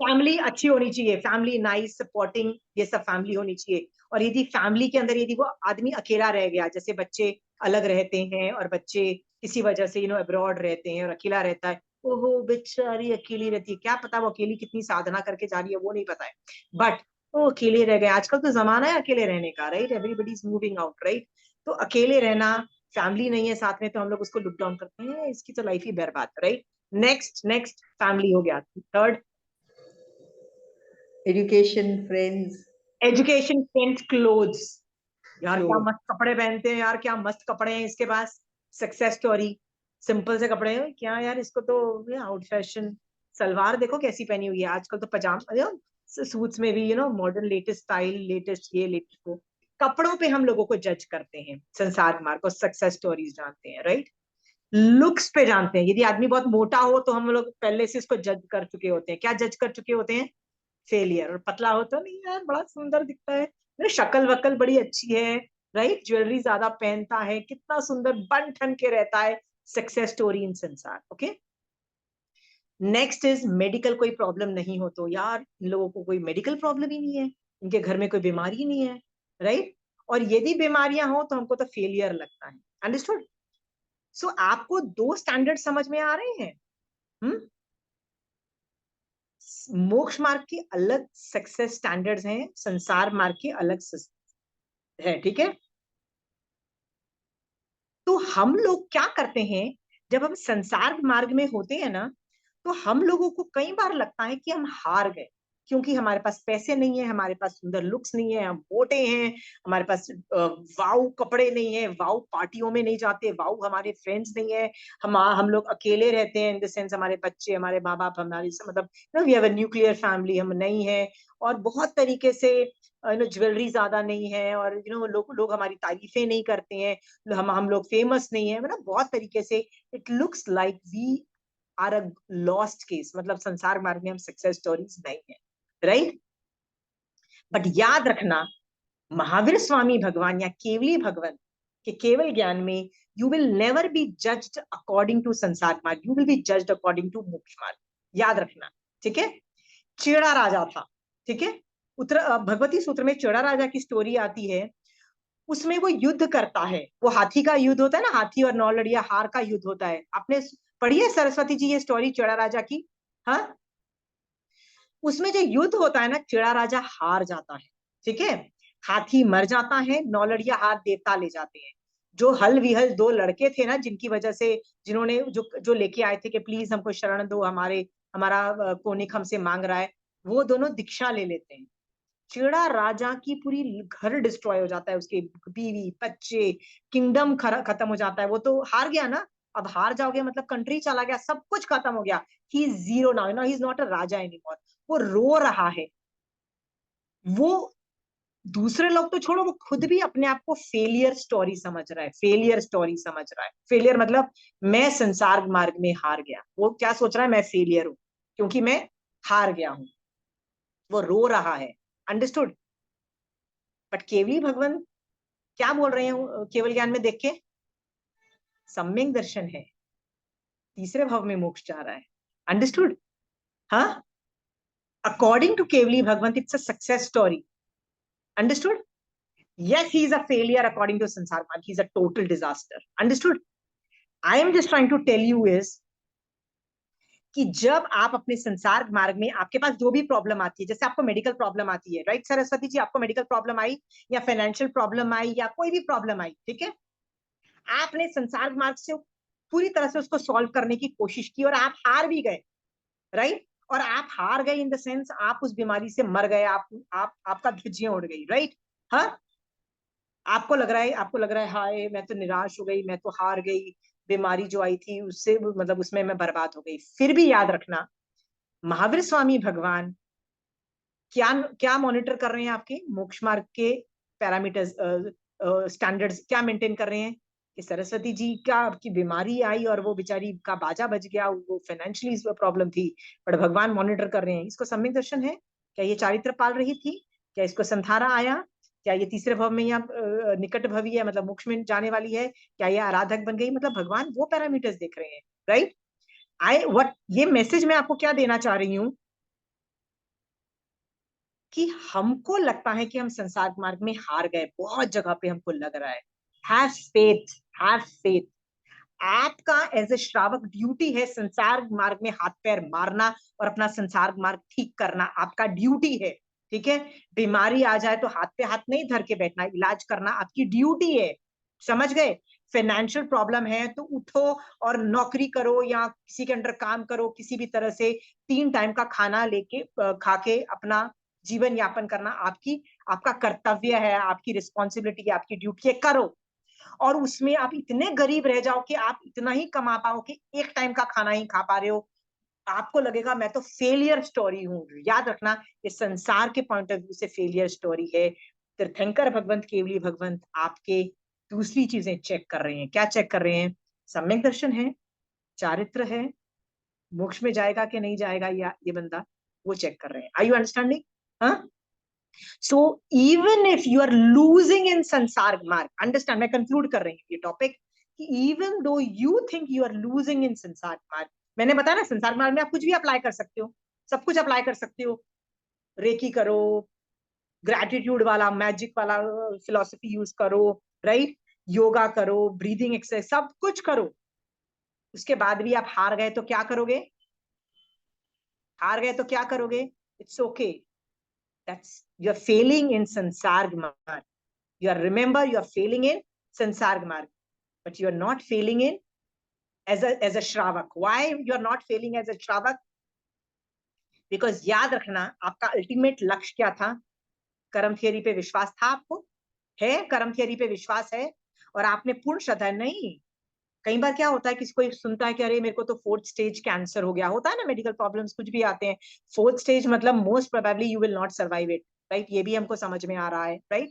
Family अच्छी होनी चाहिए, फैमिली नाइस सपोर्टिंग, ये सब फैमिली होनी चाहिए। और यदि फैमिली के अंदर यदि वो आदमी अकेला रह गया, जैसे बच्चे अलग रहते हैं और बच्चे किसी वजह से अब्रॉड रहते हैं और अकेला रहता है, ओहो बेचारी अकेली रहती है, क्या पता वो अकेली कितनी साधना करके जा रही है, वो नहीं पता है, बट वो अकेले रह गए। आजकल तो जमाना है अकेले रहने का, right, everybody is moving out, right. तो अकेले रहना, फैमिली नहीं है साथ में, तो हम लोग उसको लुक डाउन करते हैं, इसकी तो लाइफ ही बर्बाद, राइट। नेक्स्ट नेक्स्ट, फैमिली हो गया। Third, education, friends. Education, tenth, clothes. यार क्या क्लोथ। मस्त कपड़े पहनते हैं, यार क्या मस्त कपड़े हैं इसके पास। सक्सेस स्टोरी, सिंपल से कपड़े हैं क्या यार, इसको तो आउट फैशन। सलवार देखो कैसी पहनी हुई है, आजकल तो पजामा सूट्स में भी मॉडर्न लेटेस्ट स्टाइल, लेटेस्ट ये लेटेस्ट वो। कपड़ों पे हम लोगों को जज करते हैं, संसार मार्ग और सक्सेस स्टोरीज जानते हैं, राइट। लुक्स पे जानते हैं, यदि आदमी बहुत मोटा हो तो हम लोग पहले से इसको जज कर चुके होते हैं, क्या जज कर चुके होते हैं, फेलियर। और पतला हो तो नहीं यार बड़ा सुंदर दिखता है, मेरी शक्ल वक्ल बड़ी अच्छी है, राइट, ज्वेलरी ज्यादा पहनता है, कितना सुंदर बन ठन के रहता है। सक्सेस स्टोरी इन संसार, ओके। नेक्स्ट इज मेडिकल, कोई प्रॉब्लम नहीं हो तो, यार इन लोगों को कोई मेडिकल प्रॉब्लम ही नहीं है, इनके घर में कोई बीमारी ही नहीं है, राइट। और यदि बीमारियां हो तो हमको तो फेलियर लगता है, अंडरस्टूड। सो आपको दो स्टैंडर्ड समझ में आ रहे हैं। हम्म, मोक्ष मार्ग के अलग सक्सेस स्टैंडर्ड्स हैं, संसार मार्ग के अलग है, ठीक है। तो हम लोग क्या करते हैं, जब हम संसार मार्ग में होते हैं ना, तो हम लोगों को कई बार लगता है कि हम हार गए, क्योंकि हमारे पास पैसे नहीं है, हमारे पास सुंदर लुक्स नहीं है, हम मोटे हैं, हमारे पास वाव कपड़े नहीं है, वाव पार्टियों में नहीं जाते, वाव हमारे फ्रेंड्स नहीं है, हम लोग अकेले रहते हैं, इन द सेंस हमारे बच्चे, हमारे माँ बाप, हमारी मतलब we have a nuclear family, हम नहीं है। और बहुत तरीके से ज्वेलरी ज्यादा नहीं है, और लोग हमारी तारीफें नहीं करते हैं, हम लोग फेमस नहीं है, मतलब बहुत तरीके से it looks like we are a lost case, मतलब संसार मार्ग में हम सक्सेस स्टोरीज नहीं है, राइट। बट याद रखना, महावीर स्वामी भगवान या केवली भगवान के केवल ज्ञान में, you will never be judged according to संसार मार्ग, you will be judged according to मोक्ष मार्ग, याद रखना, ठीक है। चेड़ा राजा था, ठीक है, उत्तर भगवती सूत्र में चेड़ा राजा की स्टोरी आती है। उसमें वो युद्ध करता है, वो हाथी का युद्ध होता है ना, हाथी और नौ लड़िया हार का युद्ध होता है, आपने पढ़ी है सरस्वती जी ये स्टोरी चेड़ा राजा की? हाँ, उसमें जो युद्ध होता है ना, चेड़ा राजा हार जाता है, ठीक है, हाथी मर जाता है, नौ लड़िया हार देवता ले जाते हैं। जो हल विहल दो लड़के थे ना, जिनकी वजह से, जिन्होंने जो जो लेके आए थे कि प्लीज हमको शरण दो, हमारा कोनिक हमसे मांग रहा है, वो दोनों दीक्षा ले लेते हैं। चेड़ा राजा की पूरी घर डिस्ट्रॉय हो जाता है, उसके बीवी बच्चे, किंगडम खत्म हो जाता है, वो तो हार गया ना। अब हार जाओगे मतलब कंट्री चला गया, सब कुछ खत्म हो गया, he is zero now, he is not a Raja anymore. वो रो रहा है, वो दूसरे लोग तो छोड़ो, वो खुद भी अपने आप को फेलियर स्टोरी समझ रहा है, फेलियर स्टोरी समझ रहा है, फेलियर मतलब मैं संसार मार्ग में हार गया, वो क्या सोच रहा है, मैं फेलियर हूं क्योंकि मैं हार गया हूं, वो रो रहा है, अंडरस्टूड। बट केवली भगवान क्या बोल रहे हैं केवल ज्ञान में देख के, सम्यक दर्शन है, तीसरे भाव में मोक्ष जा रहा है, अंडरस्टूड। हाँ, अकॉर्डिंग टू केवली भगवंत it's a success story, understood. Yes, he is a failure according to Sansar Marg. He's a total disaster. Understood? I am just trying to tell you is कि जब आप अपने संसार मार्ग में, आपके पास जो भी प्रॉब्लम आती है, जैसे आपको मेडिकल प्रॉब्लम आती है, राइट सरस्वती जी, आपको मेडिकल प्रॉब्लम आई या फाइनेंशियल प्रॉब्लम आई या कोई भी प्रॉब्लम आई, ठीक है, आपने संसार मार्ग से पूरी तरह से उसको सॉल्व करने की कोशिश की और आप हार भी गए, राइट। और आप हार गए इन द सेंस आप उस बीमारी से मर गए, आप आपका धज्जियां उड़ गई, राइट। हाँ, आपको लग रहा है हाय मैं तो निराश हो गई, मैं तो हार गई, बीमारी जो आई थी उससे मतलब उसमें मैं बर्बाद हो गई। फिर भी याद रखना, महावीर स्वामी भगवान क्या क्या मॉनिटर कर रहे हैं, आपके मोक्ष मार्ग के पैरामीटर्स, स्टैंडर्ड्स क्या मेंटेन कर रहे हैं कि सरस्वती जी का आपकी बीमारी आई और वो बेचारी का बाजा बज गया, वो फाइनेंशियली प्रॉब्लम थी, बट भगवान मॉनिटर कर रहे हैं। इसको सम्यक दर्शन है क्या? ये चारित्र पाल रही थी क्या? इसको संधारा आया क्या? ये तीसरे भव में या निकट भवी है, मतलब मोक्ष में जाने वाली है क्या? ये आराधक बन गई, मतलब भगवान वो पैरामीटर्स देख रहे हैं, राइट? आई व्हाट ये मैसेज मैं आपको क्या देना चाह रही हूँ कि हमको लगता है कि हम संसार मार्ग में हार गए, बहुत जगह पे हमको लग रहा है। Have faith, have faith. आपका एज ए श्रावक ड्यूटी है संसार मार्ग में हाथ पैर मारना और अपना संसार मार्ग ठीक करना, आपका ड्यूटी है। ठीक है, बीमारी आ जाए तो हाथ पे हाथ नहीं धर के बैठना, इलाज करना आपकी ड्यूटी है। समझ गए? फाइनेंशियल प्रॉब्लम है तो उठो और नौकरी करो या किसी के अंडर काम करो, किसी भी तरह से 3 टाइम का खाना लेके खा के अपना जीवन यापन करना आपकी आपका कर्तव्य है, आपकी रिस्पॉन्सिबिलिटी है, आपकी ड्यूटी है, करो। और उसमें आप इतने गरीब रह जाओ कि आप इतना ही कमा पाओ कि 1 टाइम का खाना ही खा पा रहे हो, आपको लगेगा मैं तो फेलियर स्टोरी हूँ। याद रखना, ये संसार के पॉइंट ऑफ व्यू से फेलियर स्टोरी है। तीर्थंकर भगवंत, केवली भगवंत आपके दूसरी चीजें चेक कर रहे हैं। क्या चेक कर रहे हैं? सम्यक दर्शन है, चारित्र है, मोक्ष में जाएगा कि नहीं जाएगा या ये बंदा, वो चेक कर रहे हैं। Are you understanding? हाँ। So even if you are losing in sansar marg, understand, मैं conclude कर रही हूँ ये टॉपिक कि even though you think you are losing in sansar marg, मैंने बताया ना संसार मार्ग में आप कुछ भी अप्लाई कर सकते हो, सब कुछ अप्लाई कर सकते हो। रेकी करो, ग्रेटिट्यूड वाला मैजिक वाला फिलोसफी यूज करो, राइट? योगा करो, ब्रीदिंग एक्सरसाइज, सब कुछ करो। उसके बाद भी आप हार गए तो क्या करोगे? हार गए तो क्या करोगे? It's okay, that's you're failing in sansar marg. You are, remember, you are failing in sansar marg, but you are not failing in as a shravak. Why you are not failing as a shravak? Because याद रखना, आपका ultimate लक्ष्य क्या था? कर्म theory पे विश्वास था आपको? है? कर्म थियरी पे विश्वास है और आपने पूर्ण श्रद्धा नहीं। कई बार क्या होता है, किसी कोई सुनता है कि अरे मेरे को तो 4th स्टेज कैंसर हो गया, होता है ना, मेडिकल प्रॉब्लम्स कुछ भी आते हैं। 4th स्टेज मतलब most probably you will not survive it, right? ये भी हमको समझ में आ रहा है, राइट?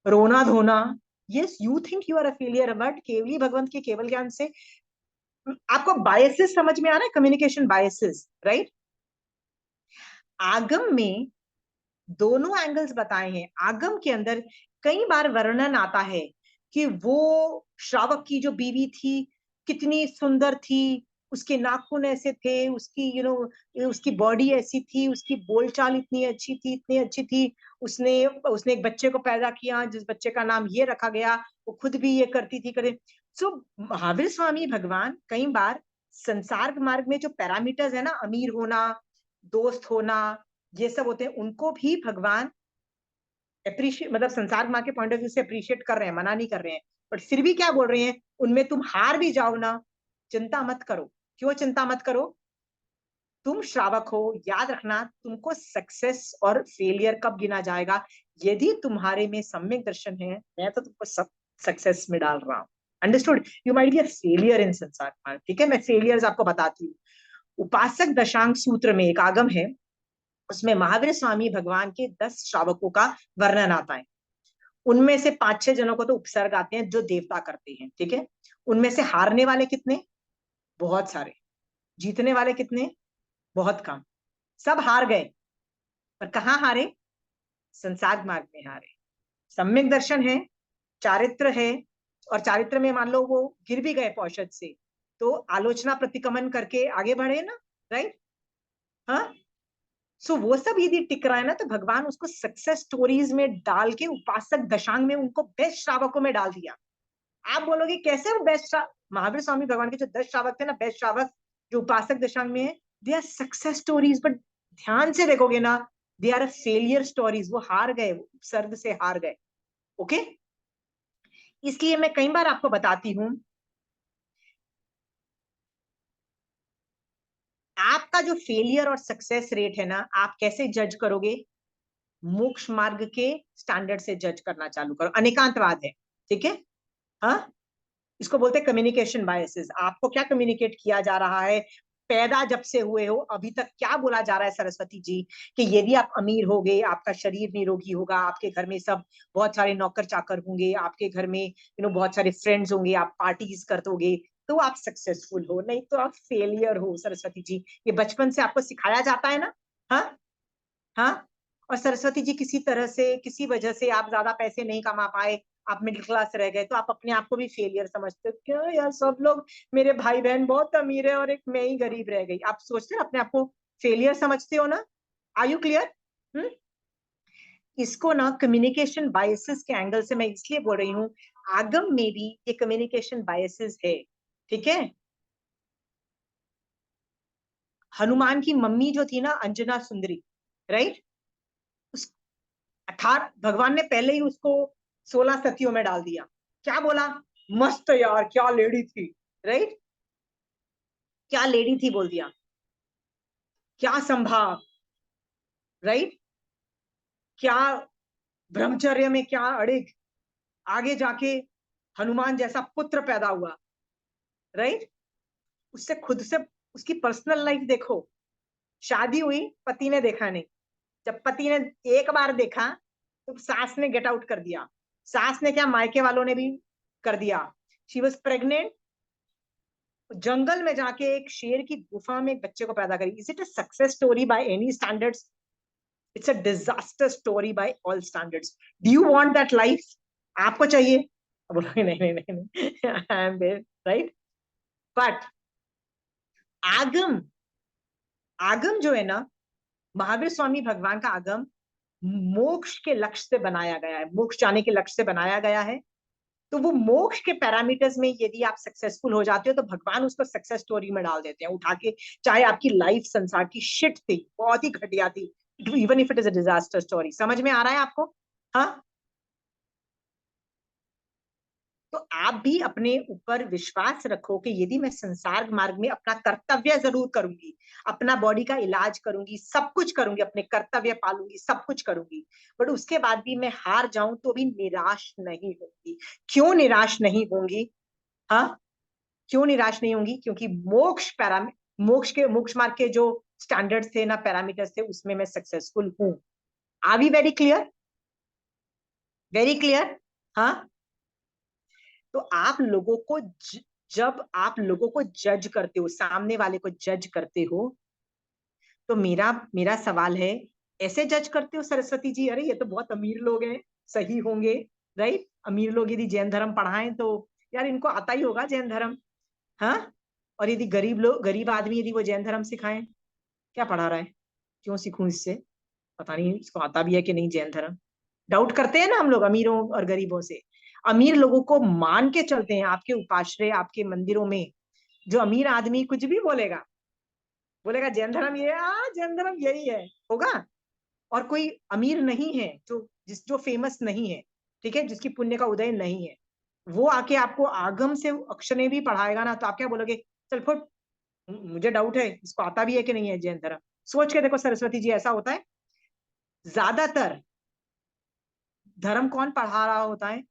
रोना धोना, yes you think you are a failure, but केवली भगवंत के केवल ज्ञान से आपको बायसेस समझ में आ रहा है, कम्युनिकेशन बायसेस, राइट? आगम में दोनों एंगल्स बताए हैं। आगम के अंदर कई बार वर्णन आता है कि वो श्रावक की जो बीवी थी कितनी सुंदर थी, उसके नाखून ऐसे थे, उसकी उसकी बॉडी ऐसी थी, उसकी बोलचाल इतनी अच्छी थी, इतनी अच्छी थी। उसने उसने एक बच्चे को पैदा किया जिस बच्चे का नाम ये रखा गया, वो खुद भी ये करती थी, करे। सो महावीर स्वामी भगवान कई बार संसार मार्ग में जो पैरामीटर्स है ना, अमीर होना, दोस्त होना, ये सब होते हैं, उनको भी भगवान अप्रिशिएट, मतलब संसार माँ के पॉइंट ऑफ व्यू से अप्रिशिएट कर रहे हैं, मना नहीं कर रहे हैं। बट फिर भी क्या बोल रहे हैं, उनमें तुम हार भी जाओ ना, चिंता मत करो। क्यों चिंता मत करो? तुम श्रावक हो, याद रखना, तुमको सक्सेस और फेलियर कब गिना जाएगा? यदि तुम्हारे में सम्यक दर्शन है, मैं तो तुमको सब सक्सेस में डाल रहा हूँ। Understood? You might be a failure in संसार मार्ग, ठीक है? मैं फेलियर्स आपको बताती हूँ। उपासक दशांग सूत्र में एक आगम है, उसमें महावीर स्वामी भगवान के 10 श्रावकों का वर्णन आता है। उनमें से 5-6 जनों को तो उपसर्ग आते हैं जो देवता करते हैं, ठीक है? उनमें से हारने वाले कितने? बहुत सारे। जीतने वाले कितने? बहुत कम। सब हार गए, पर कहाँ हारे? संसार मार्ग में हारे। सम्यक दर्शन है, चारित्र है, और चारित्र में मान लो वो गिर भी गए पौषध से, तो आलोचना प्रतिक्रमण करके आगे बढ़े ना, राइट? हाँ। सो वो सब यदि टिक रहा है ना, तो भगवान उसको सक्सेस स्टोरीज में डाल के उपासक दशांग में उनको बेस्ट श्रावकों में डाल दिया। आप बोलोगे कैसे वो बेस्ट? महावीर स्वामी भगवान के जो 10 श्रावक थे ना, बेस्ट श्रावक जो उपासक दशांग में है, they are success stories, but ध्यान से देखोगे ना, दे आर फेलियर स्टोरीज। वो हार गए, वो सर्ग से हार गए। ओके? इसलिए मैं कई बार आपको बताती हूं, आपका जो फेलियर और सक्सेस रेट है ना, आप कैसे जज करोगे? मोक्ष मार्ग के स्टैंडर्ड से जज करना चालू करो। अनेकांतवाद है, ठीक है। हाँ, इसको बोलते हैं कम्युनिकेशन बायसेस। आपको क्या कम्युनिकेट किया जा रहा है, पैदा जब से हुए हो अभी तक क्या बोला जा रहा है सरस्वती जी, कि यदि आप अमीर होगे, आपका शरीर निरोगी होगा, आपके घर में सब बहुत सारे नौकर चाकर होंगे, आपके घर में बहुत सारे फ्रेंड्स होंगे, आप पार्टीज करते तो आप सक्सेसफुल हो, नहीं तो आप फेलियर हो। सरस्वती जी, ये बचपन से आपको सिखाया जाता है ना। हाँ हाँ। और सरस्वती जी, किसी तरह से किसी वजह से आप ज्यादा पैसे नहीं कमा पाए, आप मिडिल क्लास रह गए, तो आप अपने आप को भी फेलियर समझते हो। क्यों यार, सब लोग मेरे भाई बहन बहुत अमीर है और एक मैं ही गरीब रह गई, आप सोचते हो अपने आप को फेलियर समझते हो ना। Are you clear? इसको ना कम्युनिकेशन बायसेस के एंगल से मैं इसलिए बोल रही हूँ, आगम में भी ये कम्युनिकेशन बायसेस है, ठीक है। हनुमान की मम्मी जो थी ना, अंजना सुंदरी, राइट, उस 18 भगवान ने पहले ही उसको 16 सतियों में डाल दिया। क्या बोला? मस्त यार, क्या लेडी थी, राइट, क्या लेडी थी बोल दिया, क्या संभाव, राइट, क्या ब्रह्मचर्य में क्या अड़िग, आगे जाके हनुमान जैसा पुत्र पैदा हुआ, राइट। उससे खुद से उसकी पर्सनल लाइफ देखो, शादी हुई, पति ने देखा नहीं, जब पति ने एक बार देखा तो सास ने गेट आउट कर दिया, सास ने क्या, मायके वालों ने भी कर दिया। शी वॉज प्रेग्नेंट, जंगल में जाके एक शेर की गुफा में एक बच्चे को पैदा करी। Is it a success story by any standards? It's a disaster story by all standards. Do you want that life? आपको चाहिए? बोलोगे नहीं नहीं नहीं नहीं, I am there, right. But Agam, Agam जो है ना, महावीर स्वामी भगवान का आगम मोक्ष के लक्ष्य से बनाया गया है, मोक्ष जाने के लक्ष्य से बनाया गया है। तो वो मोक्ष के पैरामीटर्स में यदि आप सक्सेसफुल हो जाते हो तो भगवान उसको सक्सेस स्टोरी में डाल देते हैं उठा के। चाहे आपकी लाइफ संसार की शिट थी, बहुत ही घटिया थी, even if it is a disaster story. समझ में आ रहा है आपको? हाँ। तो आप भी अपने ऊपर विश्वास रखो कि यदि मैं संसार मार्ग में अपना कर्तव्य जरूर करूंगी, अपना बॉडी का इलाज करूंगी, सब कुछ करूंगी, अपने कर्तव्य पालूंगी, सब कुछ करूंगी, बट उसके बाद भी मैं हार जाऊं तो भी निराश नहीं होंगी। क्यों निराश नहीं होंगी? हाँ, क्यों निराश नहीं होंगी? क्योंकि मोक्ष मार्ग के जो स्टैंडर्ड्स थे ना, पैरामीटर्स थे, उसमें मैं सक्सेसफुल हूं। Are we very clear? Very clear. हाँ। तो आप लोगों को जब आप लोगों को जज करते हो, सामने वाले को जज करते हो, तो मेरा मेरा सवाल है, ऐसे जज करते हो सरस्वती जी, अरे ये तो बहुत अमीर लोग हैं, सही होंगे, राइट, अमीर लोग यदि जैन धर्म पढ़ाएं तो यार इनको आता ही होगा जैन धर्म। हाँ, और यदि गरीब लोग, गरीब आदमी यदि वो जैन धर्म सिखाएं, क्या पढ़ा रहा है, क्यों सीखूं इससे, पता नहीं इसको आता भी है कि नहीं जैन धर्म। डाउट करते हैं ना हम लोग अमीरों और गरीबों से। अमीर लोगों को मान के चलते हैं, आपके उपाश्रय, आपके मंदिरों में जो अमीर आदमी कुछ भी बोलेगा, बोलेगा जैन धर्म ये, जैन धर्म यही है, होगा। और कोई अमीर नहीं है जो फेमस नहीं है, ठीक है, जिसकी पुण्य का उदय नहीं है, वो आके आपको आगम से अक्षरे भी पढ़ाएगा ना, तो आप क्या बोलोगे? चल फुट, मुझे डाउट है इसको आता भी है कि नहीं है जैन धर्म। सोच के देखो सरस्वती जी, ऐसा होता है ज्यादातर। धर्म कौन पढ़ा रहा होता है?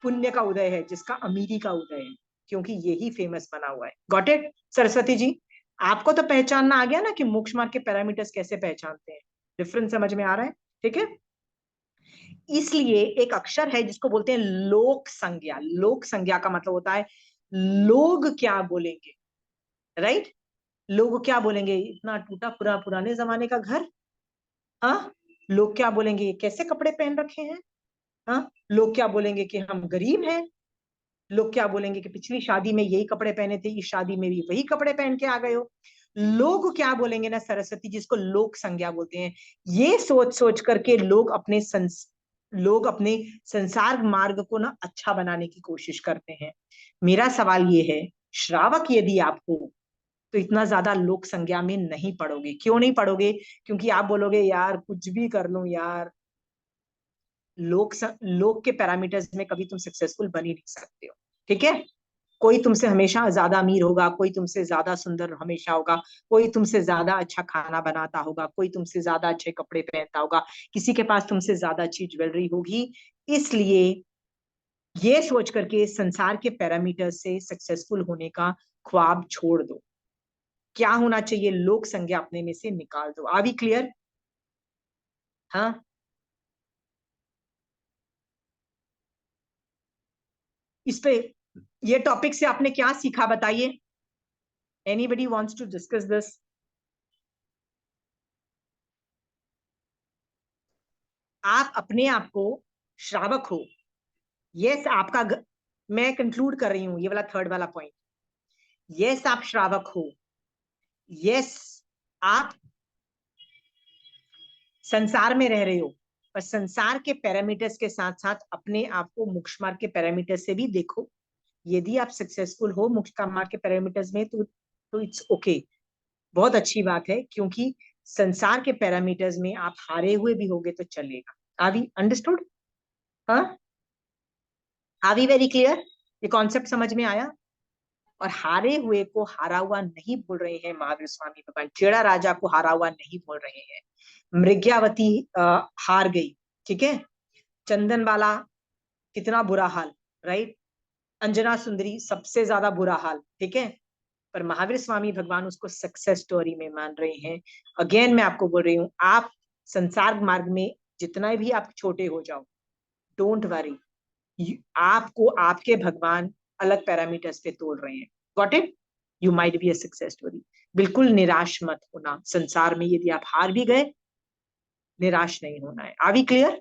पुण्य का उदय है, जिसका अमीरी का उदय है, क्योंकि यही फेमस बना हुआ है। Got it Saraswati ji? आपको तो पहचानना आ गया ना कि मोक्ष मार्ग के पैरामीटर्स कैसे पहचानते हैं। डिफरेंस समझ में आ रहा है? ठीक है। इसलिए एक अक्षर है जिसको बोलते हैं लोक संज्ञा। लोक संज्ञा का मतलब होता है लोग क्या बोलेंगे, राइट। लोग क्या बोलेंगे, इतना टूटा पूरा पुराने जमाने का घर, हाँ। लोग क्या बोलेंगे, ये कैसे कपड़े पहन रखे हैं, हाँ। लोग क्या बोलेंगे कि हम गरीब हैं। लोग क्या बोलेंगे कि पिछली शादी में यही कपड़े पहने थे, इस शादी में भी वही कपड़े पहन के आ गए हो। लोग क्या बोलेंगे ना सरस्वती, जिसको लोक संज्ञा बोलते हैं। ये सोच सोच करके लोग अपने संसार मार्ग को ना अच्छा बनाने की कोशिश करते हैं। मेरा सवाल ये है, श्रावक यदि आप हो तो इतना ज्यादा लोक संज्ञा में नहीं पड़ोगे। क्यों नहीं पड़ोगे? क्योंकि आप बोलोगे यार कुछ भी कर लूं यार, लोक के पैरामीटर्स में कभी तुम सक्सेसफुल बन ही नहीं सकते हो, ठीक है। कोई तुमसे हमेशा ज्यादा अमीर होगा, कोई तुमसे ज्यादा सुंदर हमेशा होगा, कोई तुमसे ज्यादा अच्छा खाना बनाता होगा, कोई तुमसे ज्यादा अच्छे कपड़े पहनता होगा, किसी के पास तुमसे ज्यादा अच्छी ज्वेलरी होगी। इसलिए ये सोच करके संसार के पैरामीटर से सक्सेसफुल होने का ख्वाब छोड़ दो। क्या होना चाहिए, लोक संज्ञा अपने में से निकाल दो। Are we clear? हाँ, इस पे ये टॉपिक से आपने क्या सीखा बताइए। Anybody wants to discuss this? आप अपने आप को श्रावक हो। यस आपका मैं कंक्लूड कर रही हूं ये वाला थर्ड वाला पॉइंट। यस आप श्रावक हो। यस आप संसार में रह रहे हो, पर संसार के पैरामीटर्स के साथ साथ अपने आप को मोक्ष मार्ग के पैरामीटर से भी देखो। यदि आप सक्सेसफुल हो मोक्ष का मार्ग के पैरामीटर्स में तो इट्स ओके, बहुत अच्छी बात है, क्योंकि संसार के पैरामीटर्स में आप हारे हुए भी होगे तो चलेगा। Are we understood? हाँ, आर वी वेरी क्लियर? ये कॉन्सेप्ट समझ में आया? और हारे हुए को हारा हुआ नहीं बोल रहे हैं महावीर स्वामी भगवान, चेड़ा राजा को हारा हुआ नहीं बोल रहे हैं। मृग्यावती हार गई, ठीक है, चंदन वाला कितना बुरा हाल, राइट, अंजना सुंदरी सबसे ज्यादा बुरा हाल, ठीक है, पर महावीर स्वामी भगवान उसको सक्सेस स्टोरी में मान रहे हैं। अगेन मैं आपको बोल रही हूँ, आप संसार मार्ग में जितना भी आप छोटे हो जाओ, डोंट वरी, आपको आपके भगवान अलग पैरामीटर्स पे तोड़ रहे हैं। Got it? You might be a success story. बिल्कुल निराश मत होना संसार में, यदि आप हार भी गए निराश नहीं होना है। Are we clear?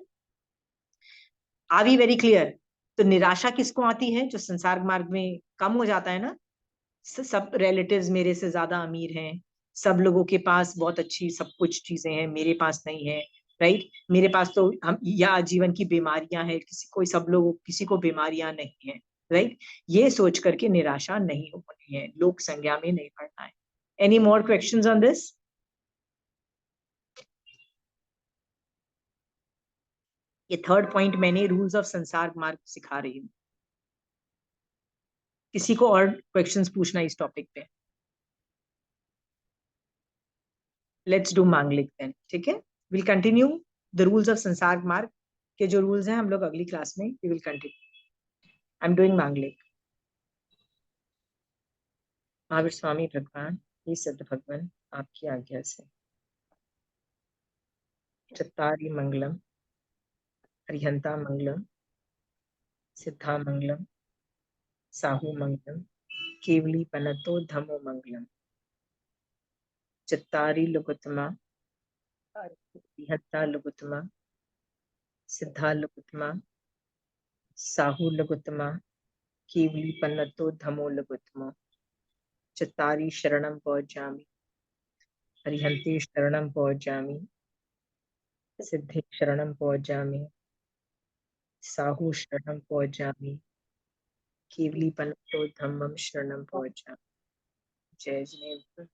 Are we very clear? तो निराशा किसको आती है? जो संसार मार्ग में कम हो जाता है ना, सब रिलेटिव्स मेरे से ज्यादा अमीर हैं, सब लोगों के पास बहुत अच्छी सब कुछ चीजें हैं, मेरे पास नहीं है, राइट, मेरे पास तो हम या जीवन की बीमारियां हैं, किसी कोई सब लोग किसी को बीमारियां नहीं है, राइट। ये सोच करके निराशा नहीं होनी है, लोक संज्ञा में नहीं पड़ना है। Any more questions on this? ये थर्ड पॉइंट मैंने रूल्स ऑफ संसार मार्ग सिखा रही हूँ। किसी को और क्वेश्चंस पूछना इस टॉपिक पे? लेट्स डू मांगलिक देन, ठीक है। Will continue the rules of संसार मार्ग के जो रूल्स हैं हम लोग अगली क्लास में we will continue. I am doing Manglik. Mahavir Swami भगवान, ये सिद्ध भगवान आपकी आज्ञा से चत्तारी मंगलम, हरिहंता मंगलम, सिद्धा मंगलम, साहू मंगलम, केवली पनतो धमो मंगलम। चत्तारी लुगुतमा, हरिहंता लुगुतमा, सिद्धा लुगुतमा, साहू लुगुतमा, केवली पन्नतो धमो लुगुतमा। चत्तारी शरणम पहुंचामी, हरिहंते शरणम पहुंचामी, सिद्धे शरणम पहुंचामी, साहू शरणम पहुंचामी, केवली पन्नतो धम्मम शरणम पहुंचामी। जय जिनेन्द्र।